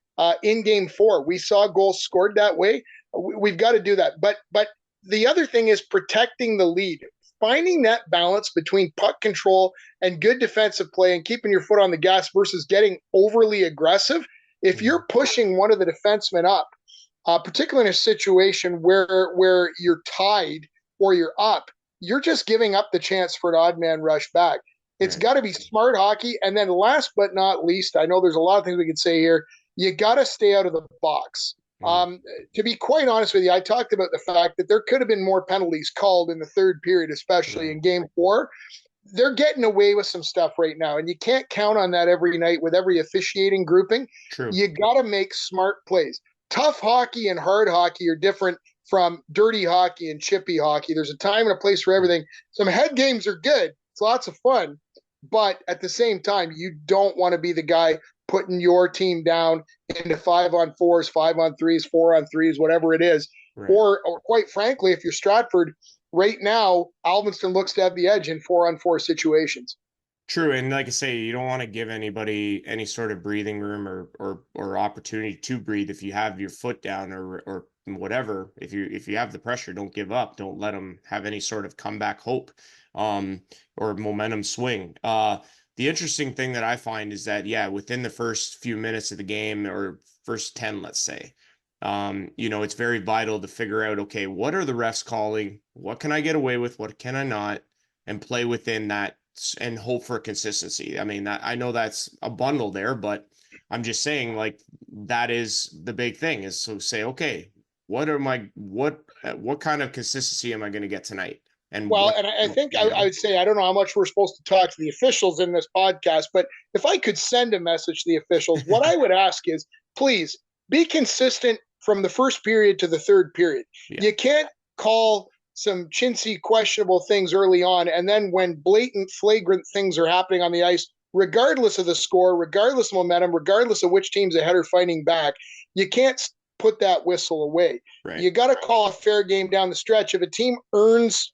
in game 4. We saw goals scored that way. We've got to do that. But the other thing is protecting the lead, finding that balance between puck control and good defensive play and keeping your foot on the gas versus getting overly aggressive. If you're pushing one of the defensemen up, particularly in a situation where you're tied or you're up, you're just giving up the chance for an odd man rush back. It's got to be smart hockey. And then last but not least, I know there's a lot of things we could say here. You got to stay out of the box. To be quite honest with you, I talked about the fact that there could have been more penalties called in the third period, especially in game 4. They're getting away with some stuff right now, and you can't count on that every night with every officiating grouping. True. You got to make smart plays. Tough hockey and hard hockey are different from dirty hockey and chippy hockey. There's a time and a place for everything. Some head games are good. It's lots of fun. But at the same time, you don't want to be the guy putting your team down into 5-on-4s, 5-on-3s, 4-on-3s, whatever it is. Right. Or quite frankly, if you're Stratford, right now, Alvinston looks to have the edge in 4-on-4 situations. True, and like I say, you don't want to give anybody any sort of breathing room or opportunity to breathe if you have your foot down or whatever. If you have the pressure, don't give up. Don't let them have any sort of comeback hope or momentum swing. The interesting thing that I find is that, yeah, within the first few minutes of the game or first 10, let's say, it's very vital to figure out, okay, what are the refs calling? What can I get away with? What can I not? And play within that and hope for consistency. I mean, I know that's a bundle there, but I'm just saying, like, that is the big thing is to say, okay, what kind of consistency am I going to get tonight? And Well, what, and I think you know, I would say, I don't know how much we're supposed to talk to the officials in this podcast, but if I could send a message to the officials, what I would ask is, please be consistent from the first period to the third period. Yeah. You can't call some chintzy, questionable things early on, and then when blatant, flagrant things are happening on the ice, regardless of the score, regardless of momentum, regardless of which team's ahead or fighting back, you can't put that whistle away. right. You got to call a fair game down the stretch. If a team earns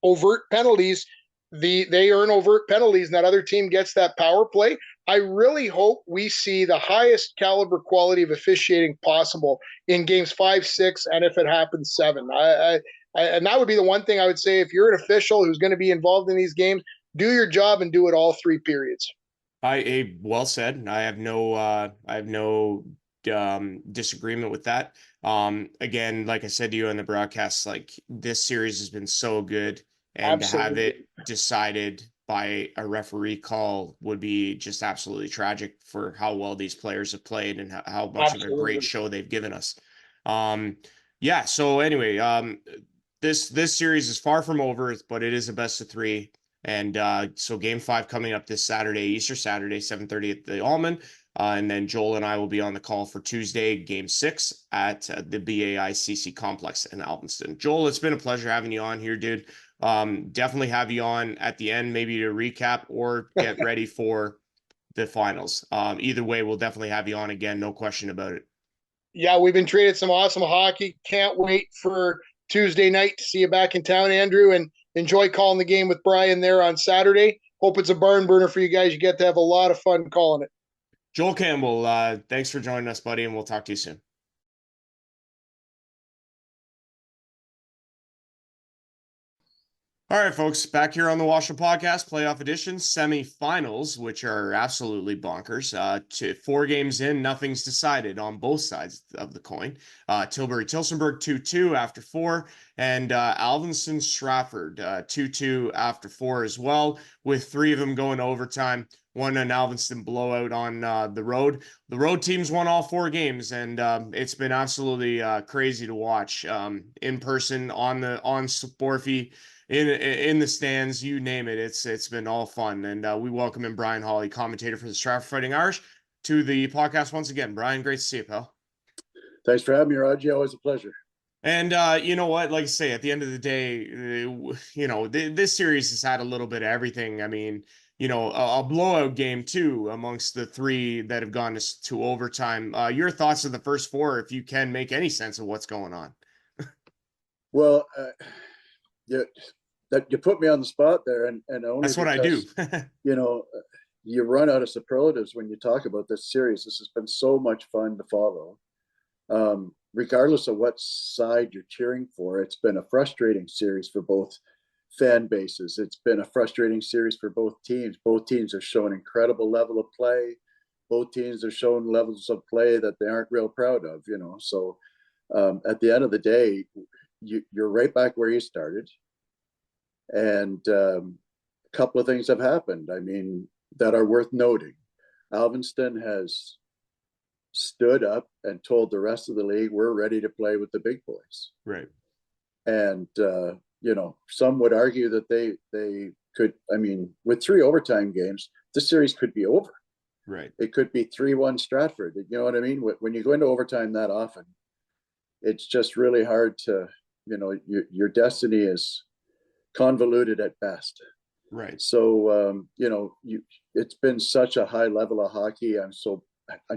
overt penalties, they earn overt penalties, and that other team gets that power play. I really hope we see the highest caliber quality of officiating possible in games 5, 6, and if it happens 7. And that would be the one thing I would say. If you're an official who's going to be involved in these games, do your job and do it all 3 periods. Well said. I have no disagreement with that. Again, like I said to you on the broadcast, like this series has been so good, and to have Absolutely. it decided by a referee call would be just absolutely tragic for how well these players have played and how much of a great Absolutely. show they've given us. Yeah. So anyway, this series is far from over, but it is a best of 3. And so game 5 coming up this Saturday, Easter Saturday, 7:30 at the Almond. And then Joel and I will be on the call for Tuesday, game 6 at the BAICC complex in Alvinston. Joel, it's been a pleasure having you on here, dude. Definitely have you on at the end, maybe to recap or get ready for the finals. Either way, we'll definitely have you on again. No question about it. Yeah, we've been traded some awesome hockey. Can't wait for Tuesday night to see you back in town, Andrew, and enjoy calling the game with Brian there on Saturday. Hope it's a barn burner for you guys. You get to have a lot of fun calling it. Joel Campbell, thanks for joining us, buddy, and we'll talk to you soon. All right, folks, back here on the WOSHL podcast, playoff edition, semifinals, which are absolutely bonkers. To 4 games in, nothing's decided on both sides of the coin. Tilbury-Tilsonburg 2-2 after 4, and Alvinston-Stratford 2-2 after 4 as well, with 3 of them going to overtime. One an Alvinston blowout on the road. The road teams won all 4 games, and it's been absolutely crazy to watch in person on Sporfy. In the stands, you name it. It's been all fun, and we welcome in Brian Hawley, commentator for the Stratford Fighting Irish, to the podcast once again. Brian, great to see you, pal. Thanks for having me, Raji. Always a pleasure. And you know what? Like I say, at the end of the day, this series has had a little bit of everything. I mean, a blowout game too amongst the 3 that have gone to overtime. Your thoughts on the first 4, if you can make any sense of what's going on? Well, yeah. That you put me on the spot there, and only that's what because, I do. You run out of superlatives when you talk about this series. This has been so much fun to follow. Regardless of what side you're cheering for, it's been a frustrating series for both fan bases. It's been a frustrating series for both teams. Both teams have shown incredible level of play. Both teams have shown levels of play that they aren't real proud of. So at the end of the day, you're right back where you started. And a couple of things have happened, that are worth noting. Alvinston has stood up and told the rest of the league, we're ready to play with the big boys. Right. And, some would argue that they could, with 3 overtime games, this series could be over. Right. It could be 3-1 Stratford. You know what I mean? When you go into overtime that often, it's just really hard to, your destiny is convoluted at best. Right. So it's been such a high level of hockey. I'm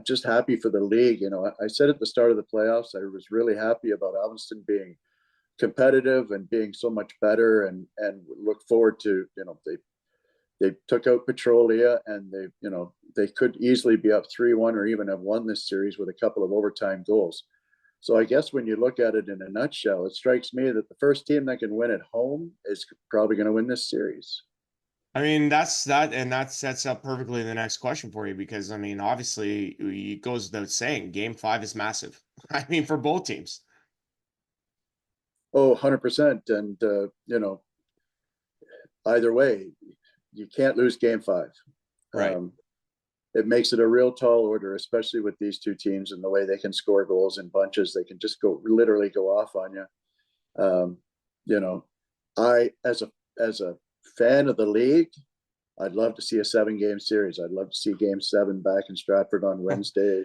just happy for the league. I said at the start of the playoffs, I was really happy about Alvinston being competitive and being so much better, and look forward to, they took out Petrolia, and they could easily be up 3-1 or even have won this series with a couple of overtime goals. So I guess when you look at it in a nutshell, it strikes me that the first team that can win at home is probably going to win this series. That sets up perfectly the next question for you, because obviously it goes without saying, game 5 is massive. For both teams. Oh, 100%. And either way, you can't lose game 5. Right. It makes it a real tall order, especially with these 2 teams and the way they can score goals in bunches. They can just literally go off on you. as a fan of the league, I'd love to see a 7-game series. I'd love to see Game 7 back in Stratford on Wednesday.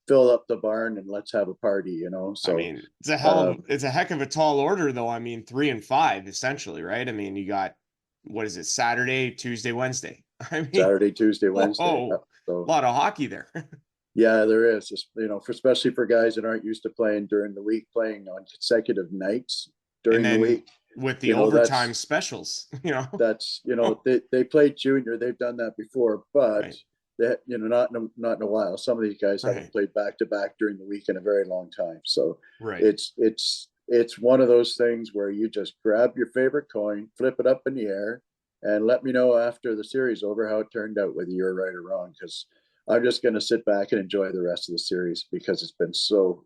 Fill up the barn and let's have a party, you know. So I mean, it's a heck of a tall order, though. I mean, 3 and 5 essentially, right? I mean, you got, what is it, Saturday, Tuesday, Wednesday. I mean, Saturday, Tuesday, Wednesday. oh, So, a lot of hockey there. yeah, there is. You know, especially for guys that aren't used to playing during the week, playing on consecutive nights during And the then week. with the You know, overtime specials, you know. that's they played junior. They've done that before, but Right. that not in a while. Some of these guys Right. haven't played back to back during the week in a very long time. So Right. it's one of those things where you just grab your favorite coin, flip it up in the air, and let me know after the series over how it turned out, whether you're right or wrong. Because I'm just going to sit back and enjoy the rest of the series because it's been so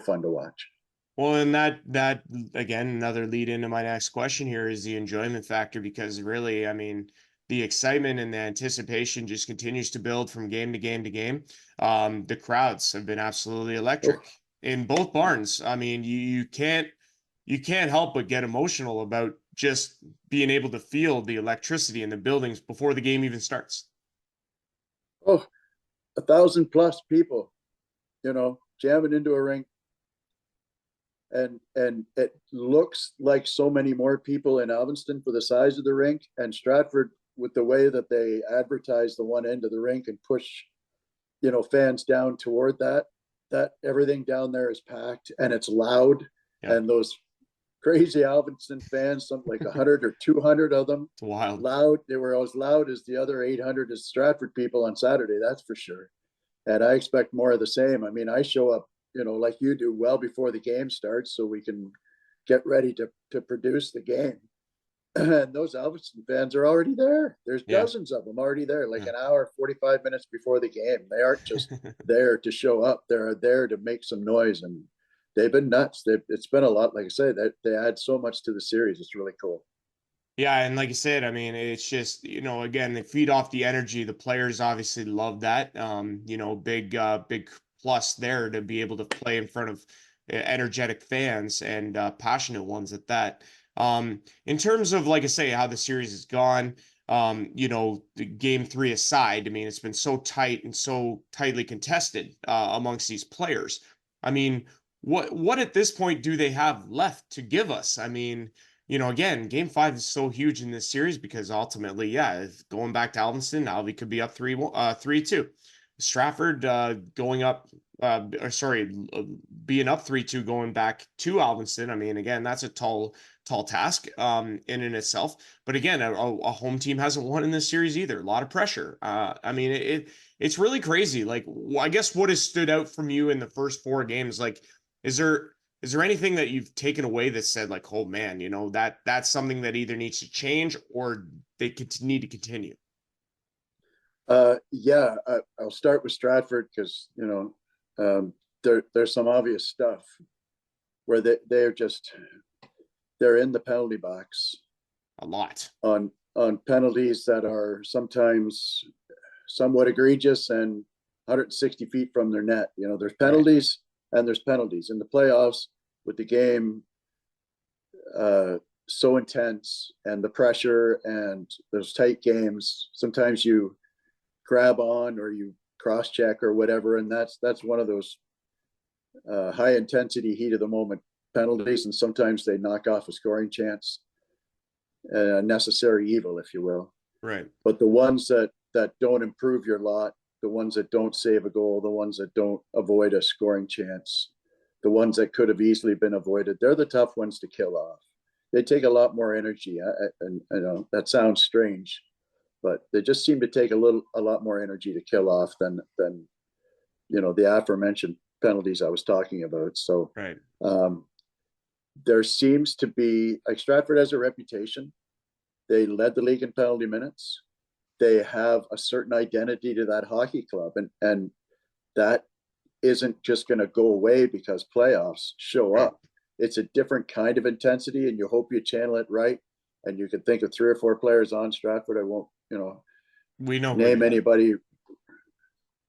fun to watch. Well, and that again, another lead into my next question here is the enjoyment factor, because really, I mean, the excitement and the anticipation just continues to build from game to game to game. The crowds have been absolutely electric in both barns. I mean, you can't help but get emotional about just being able to feel the electricity in the buildings before the game even starts. Oh, 1,000+ people, you know, jamming into a rink. And it looks like so many more people in Alvinston for the size of the rink, and Stratford with the way that they advertise the one end of the rink and push, you know, fans down toward that everything down there is packed and it's loud. Yeah. And those crazy Alvinston fans, something like 100 or 200 of them, It's wild. loud. They were as loud as the other 800 as Stratford people on Saturday, that's for sure. And I expect more of the same. I mean, I show up, you know, like you do, well before the game starts so we can get ready to produce the game. And those Alvinston fans are already there. There's dozens of them already there, like an hour, 45 minutes before the game. They aren't just there to show up. They're there to make some noise, and they've been nuts. It's been a lot, like I say, that they add so much to the series. It's really cool. Yeah, and like you said, I mean, it's just, you know, again, they feed off the energy. The players obviously love that. You know, big plus there to be able to play in front of energetic fans and passionate ones at that. In terms of, like I say, how the series has gone, you know, the game 3 aside, I mean, it's been so tight and so tightly contested amongst these players. I mean, what at this point do they have left to give us? I mean, you know, again, game 5 is so huge in this series because ultimately, yeah, going back to Alvinston, Alvi could be up 3-2. Stratford going up, being up 3-2 going back to Alvinston. I mean, again, that's a tall task in and itself. But again, a home team hasn't won in this series either. A lot of pressure. I mean, it's really crazy. Like, I guess what has stood out from you in the first 4 games, like, is there anything that you've taken away that said like, oh man, you know, that's something that either needs to change or they need to continue? Yeah, I'll start with Stratford because, you know, there's some obvious stuff where they're in the penalty box a lot on penalties that are sometimes somewhat egregious and 160 feet from their net. You know, there's penalties and there's penalties in the playoffs with the game so intense and the pressure and those tight games. Sometimes you grab on or you cross check or whatever, and that's one of those high intensity heat of the moment penalties, and sometimes they knock off a scoring chance, necessary evil, if you will. Right. But the ones that don't improve your lot, the ones that don't save a goal, the ones that don't avoid a scoring chance, the ones that could have easily been avoided, they're the tough ones to kill off. They take a lot more energy, and I know that sounds strange, but they just seem to take a lot more energy to kill off than you know, the aforementioned penalties I was talking about. So right. There seems to be, like, Stratford has a reputation. They led the league in penalty minutes. They have a certain identity to that hockey club, and that isn't just going to go away because playoffs show up. It's a different kind of intensity, and you hope you channel it right. And you can think of 3 or 4 players on Stratford. I won't, you know, we know name anybody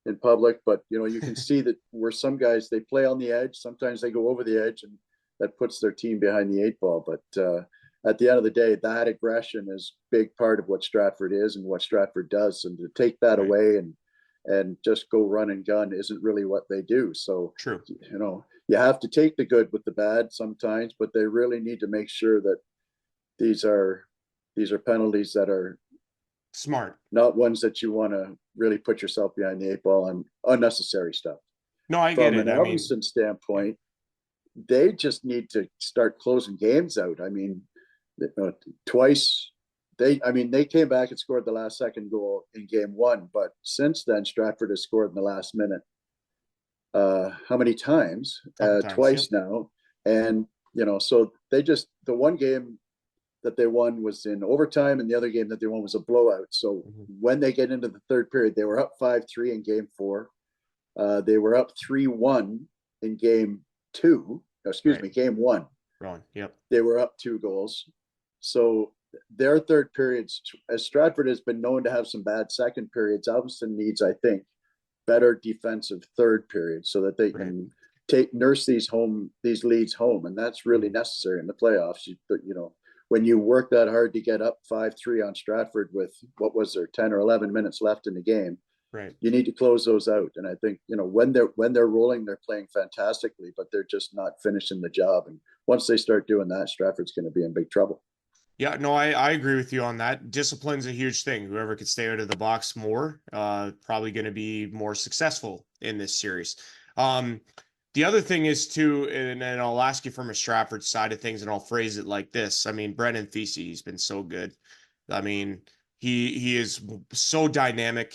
in public, but you know, you can see that where some guys, they play on the edge. Sometimes they go over the edge, and that puts their team behind the 8 ball. But at the end of the day, that aggression is a big part of what Stratford is and what Stratford does. And to take that away and just go run and gun isn't really what they do. So, True. you know, you have to take the good with the bad sometimes, but they really need to make sure that these are penalties that are smart, not ones that you want to really put yourself behind the 8 ball on unnecessary stuff. No, I From get it. an Alvinson standpoint, they just need to start closing games out. I mean, twice they came back and scored the last second goal in game 1, but since then Stratford has scored in the last minute. How many times? Twice now. And so they just, the one game that they won was in overtime, and the other game that they won was a blowout. So when they get into the third period, they were up 5-3 in game 4. They were up 3-1 in game 2. Game 1. Wrong. Yep. They were up 2 goals. So their third periods, as Stratford has been known to have some bad second periods, Alvinson needs, I think, better defensive third period so that they can nurse these leads home. And that's really necessary in the playoffs. When you work that hard to get up 5-3 on Stratford with, what was there, 10 or 11 minutes left in the game, you need to close those out. And I think, when they're rolling, they're playing fantastically, but they're just not finishing the job. And once they start doing that, Stratford's going to be in big trouble. Yeah, no, I agree with you on that. Discipline's a huge thing. Whoever could stay out of the box more, probably going to be more successful in this series. The other thing is too, and I'll ask you from a Stratford side of things, and I'll phrase it like this. I mean, Brennan Thiesey, he's been so good. I mean, he is so dynamic.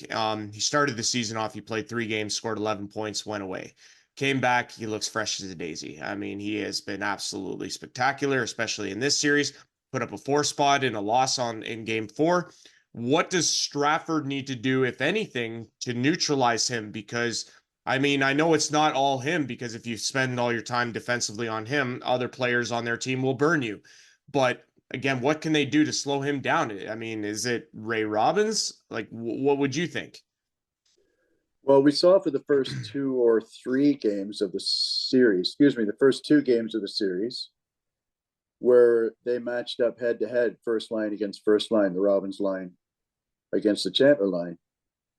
He started the season off, he played 3 games, scored 11 points, went away. Came back, he looks fresh as a daisy. I mean, he has been absolutely spectacular, especially in this series. Put up a 4 spot in a loss in game 4. What does Stratford need to do, if anything, to neutralize him? Because, I mean, I know it's not all him, because if you spend all your time defensively on him, other players on their team will burn you. But again, what can they do to slow him down? I mean, is it Ray Robbins? Like, what would you think? Well, we saw for the first 2 or 3 games of the series, the first 2 games of the series, where they matched up head to head, first line against first line, the Robbins line against the Chandler line.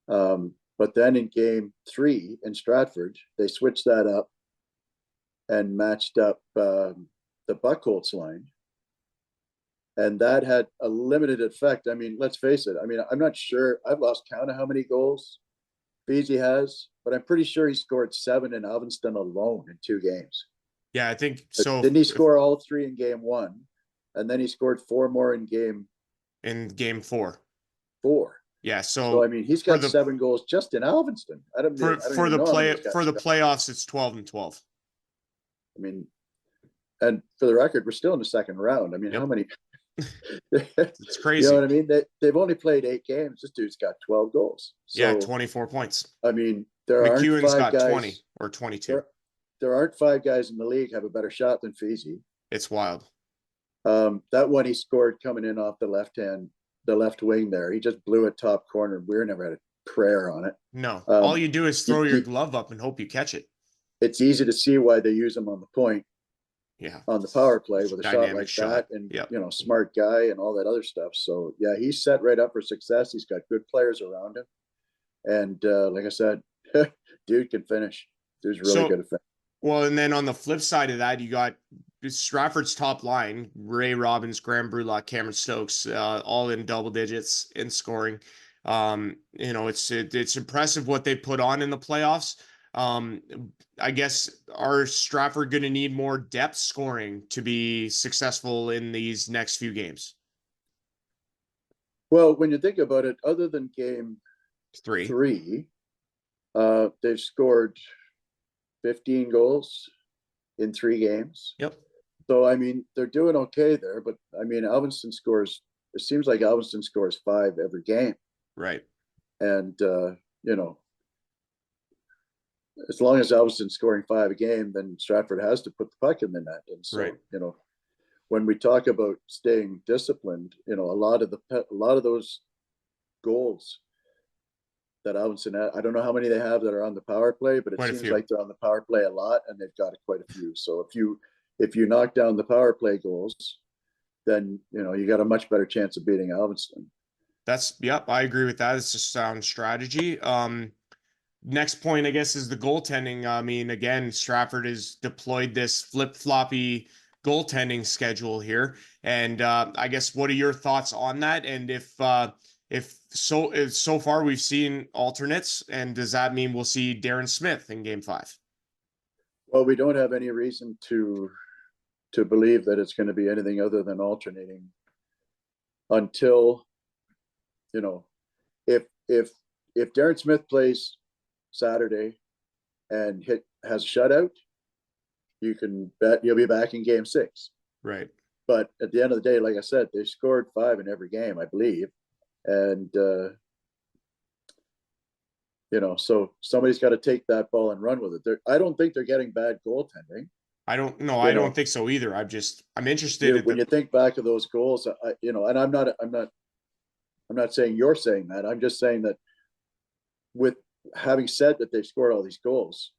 But then in game 3 in Stratford, they switched that up and matched up the Buckholz line. And that had a limited effect. I mean, let's face it. I mean, I'm not sure. I've lost count of how many goals Beasy has, but I'm pretty sure he scored 7 in Alvinston alone in 2 games. Yeah, I think so. Didn't he score all 3 in game 1? And then he scored 4 more in game 4. 4. Yeah, so I mean, he's got 7 goals just in Alvinston. For the playoffs, it's 12 and 12. I mean, and for the record, we're still in the second round. I mean, how many? It's crazy. You know what I mean? They've only played 8 games. This dude's got 12 goals. So, 24 points. I mean, there McEwen's aren't 5 got guys, 20 or 22. There aren't 5 guys in the league have a better shot than Feezy. It's wild. That one he scored coming in off the left wing there. He just blew it top corner. Weir never had a prayer on it. No, all you do is throw your glove up and hope you catch it. It's easy to see why they use him on the point. Yeah, on the power play with a shot like shot. that, and smart guy and all that other stuff. So yeah, he's set right up for success. He's got good players around him, and like I said, dude can finish. Dude's really good at finish. Well, and then on the flip side of that, you got Stratford's top line: Ray Robbins, Graham Brulot, Cameron Stokes, all in double digits in scoring. It's impressive what they put on in the playoffs. I guess, are Stratford going to need more depth scoring to be successful in these next few games? Well, when you think about it, other than game 3, they've scored 15 goals in 3 games. Yep. So, I mean, they're doing okay there, but I mean, it seems like Alvinston scores 5 every game. Right. And, as long as Alvinston's scoring 5 a game, then Stratford has to put the puck in the net. And so, when we talk about staying disciplined, a lot of those goals that Alvinston had, I don't know how many they have that are on the power play, but it seems like they're on the power play a lot, and they've got quite a few. So if you knock down the power play goals, then you got a much better chance of beating Alvinston. Yep, I agree with that. It's a sound strategy. Next point, I guess, is the goaltending. I mean, again, Stratford has deployed this flip-floppy goaltending schedule here. And I guess, what are your thoughts on that? And if so far we've seen alternates, and does that mean we'll see Darren Smith in Game 5? Well, we don't have any reason to believe that it's going to be anything other than alternating until, if Darren Smith plays Saturday and has a shutout, you can bet he'll be back in Game 6. Right. But at the end of the day, like I said, they scored 5 in every game, I believe. And, so somebody's got to take that ball and run with it. I don't think they're getting bad goaltending. I don't think so either. I'm interested when you think back of those goals, and I'm not saying you're saying that. I'm just saying that, with having said that they've scored all these goals,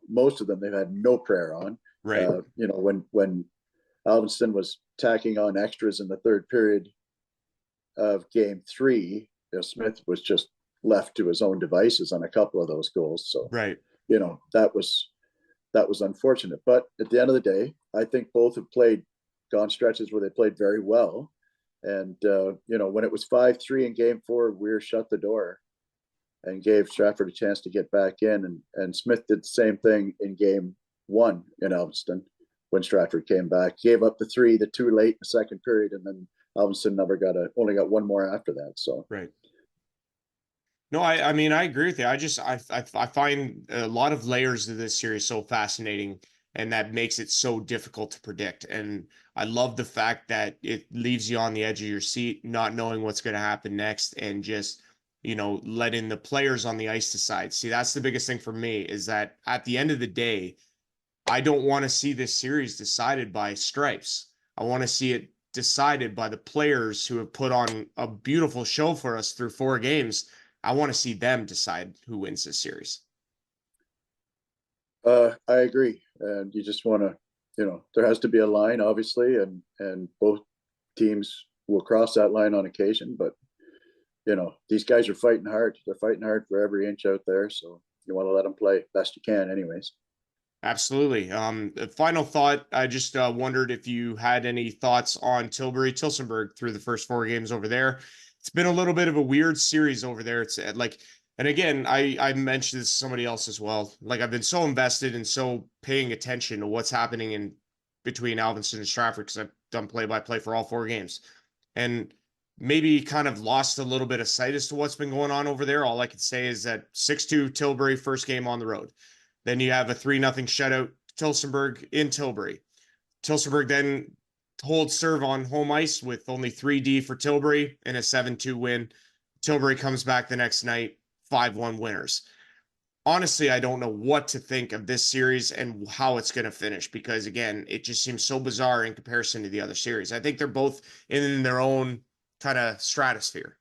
most of them they've had no prayer on. Right. When Alvinston was tacking on extras in the third period of Game 3, Smith was just left to his own devices on a couple of those goals. So, right. That was unfortunate. But at the end of the day, I think both have gone stretches where they played very well. And, when it was 5-3 in Game 4, Weir shut the door and gave Stratford a chance to get back in. And Smith did the same thing in Game 1 in Alvinston when Stratford came back. Gave up the 2 late in the second period, and then Alvinston only got one more after that. So, right. No, I mean, I agree with you. I find a lot of layers of this series so fascinating, and that makes it so difficult to predict. And I love the fact that it leaves you on the edge of your seat, not knowing what's going to happen next, and just, letting the players on the ice decide. See, that's the biggest thing for me, is that at the end of the day, I don't want to see this series decided by stripes. I want to see it decided by the players who have put on a beautiful show for us through 4 games. I want to see them decide who wins this series. I agree. And you just want to, there has to be a line, obviously, and both teams will cross that line on occasion. But, these guys are fighting hard. They're fighting hard for every inch out there. So you want to let them play best you can anyways. Absolutely. The final thought, I just wondered if you had any thoughts on Tilbury-Tillsonburg through the first 4 games over there. It's been a little bit of a weird series over there. It's like, and again, I mentioned this to somebody else as well. Like, I've been so invested and so paying attention to what's happening in between Alvinston and Stratford, because I've done play-by-play for all 4 games, and maybe kind of lost a little bit of sight as to what's been going on over there. All I can say is that 6-2 Tilbury, first game on the road. Then you have a 3-0 shutout Tillsonburg in Tilbury. Tillsonburg then holds serve on home ice with only 3D for Tilbury and a 7-2 win. Tilbury comes back the next night, 5-1 winners. Honestly, I don't know what to think of this series and how it's going to finish, because, again, it just seems so bizarre in comparison to the other series. I think they're both in their own kind of stratosphere.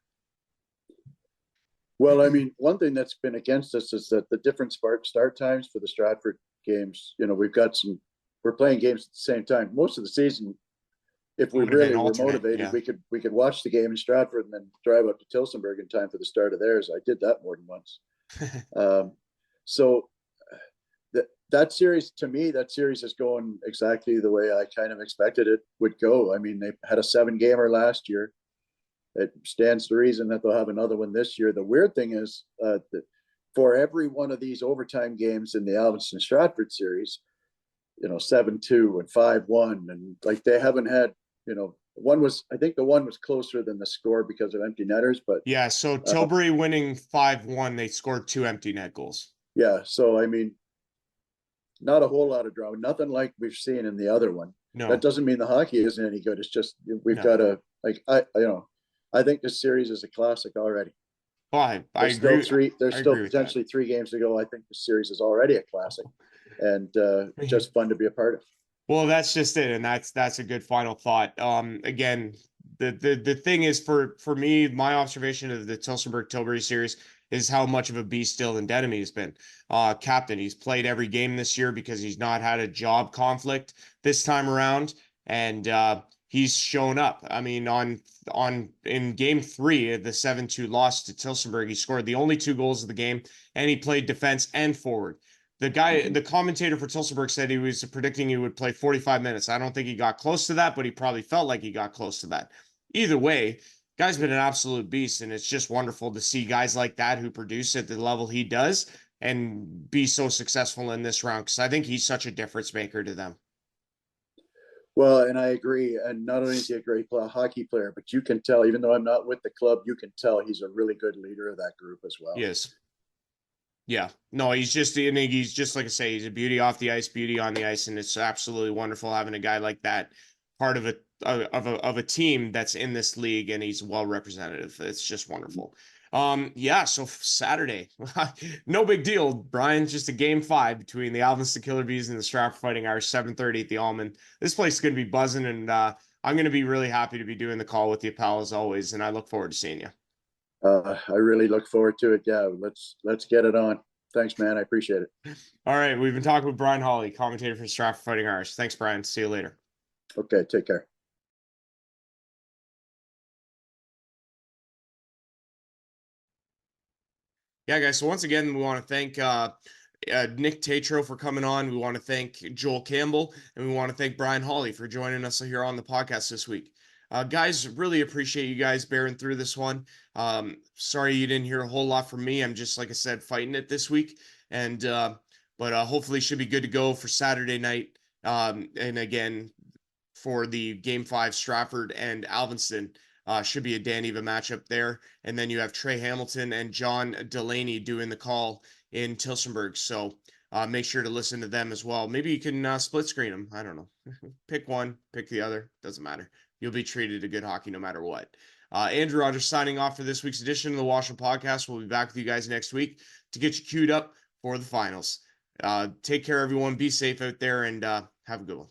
Well, I mean, one thing that's been against us is that the different start times for the Stratford games, we're playing games at the same time. Most of the season, if we really were motivated, yeah, we could watch the game in Stratford and then drive up to Tillsonburg in time for the start of theirs. I did that more than once. So that series, to me, is going exactly the way I kind of expected it would go. I mean, they had a 7-gamer last year. It stands to reason that they'll have another one this year. The weird thing is that for every one of these overtime games in the Alvinston Stratford series, 7-2 and 5-1, and like they haven't had, I think the one was closer than the score because of empty netters, but yeah. So Tilbury winning 5-1, they scored 2 empty net goals. Yeah. So, I mean, not a whole lot of drama, nothing like we've seen in the other one. No, that doesn't mean the hockey isn't any good. It's just, we've got to, like, I think this series is a classic already. Well, I agree. There's still potentially 3 games to go. I think the series is already a classic, and just fun to be a part of. Well, that's just it, and that's a good final thought. Again, the thing is, for me, my observation of the Tilbury series is how much of a beast Dylan Denemy has been. Captain, he's played every game this year because he's not had a job conflict this time around, and he's shown up. I mean, in game 3 of the 7-2 loss to Tilsonburg, he scored the only 2 goals of the game, and he played defense and forward. The commentator for Tilsonburg said he was predicting he would play 45 minutes. I don't think he got close to that, but he probably felt like he got close to that. Either way, guy's been an absolute beast, and it's just wonderful to see guys like that who produce at the level he does and be so successful in this round, because I think he's such a difference maker to them. Well, and I agree. And not only is he a great hockey player, but you can tell, even though I'm not with the club, you can tell he's a really good leader of that group as well. Yes. Yeah. No, he's just like I say, he's a beauty off the ice, beauty on the ice, and it's absolutely wonderful having a guy like that part of a team that's in this league, and he's well representative. It's just wonderful. Yeah, so Saturday, no big deal, Brian. Just a game 5 between the Alvinston Killer Bees and the Stratford Fighting Irish, 7:30 at the Almond. This place is going to be buzzing, and I'm going to be really happy to be doing the call with you, pal, as always, and I look forward to seeing you. I really look forward to it. Yeah, let's get it on. Thanks, man. I appreciate it. All right, we've been talking with Brian Hawley, commentator for Stratford Fighting Irish. Thanks, Brian. See you later. Okay, take care. Yeah, guys. So once again, we want to thank Nick Tatro for coming on. We want to thank Joel Campbell, and we want to thank Brian Hawley for joining us here on the podcast this week. Guys, really appreciate you guys bearing through this one. Sorry you didn't hear a whole lot from me. I'm just, like I said, fighting it this week, and but hopefully should be good to go for Saturday night. And again, for the Game 5 Stratford and Alvinston. Should be a dandy of a matchup there. And then you have Trey Hamilton and John Delaney doing the call in Tilsonburg. So make sure to listen to them as well. Maybe you can split screen them. I don't know. Pick one, pick the other. Doesn't matter. You'll be treated to good hockey no matter what. Andrew Rogers signing off for this week's edition of the WOSHL Podcast. We'll be back with you guys next week to get you queued up for the finals. Take care, everyone. Be safe out there, and have a good one.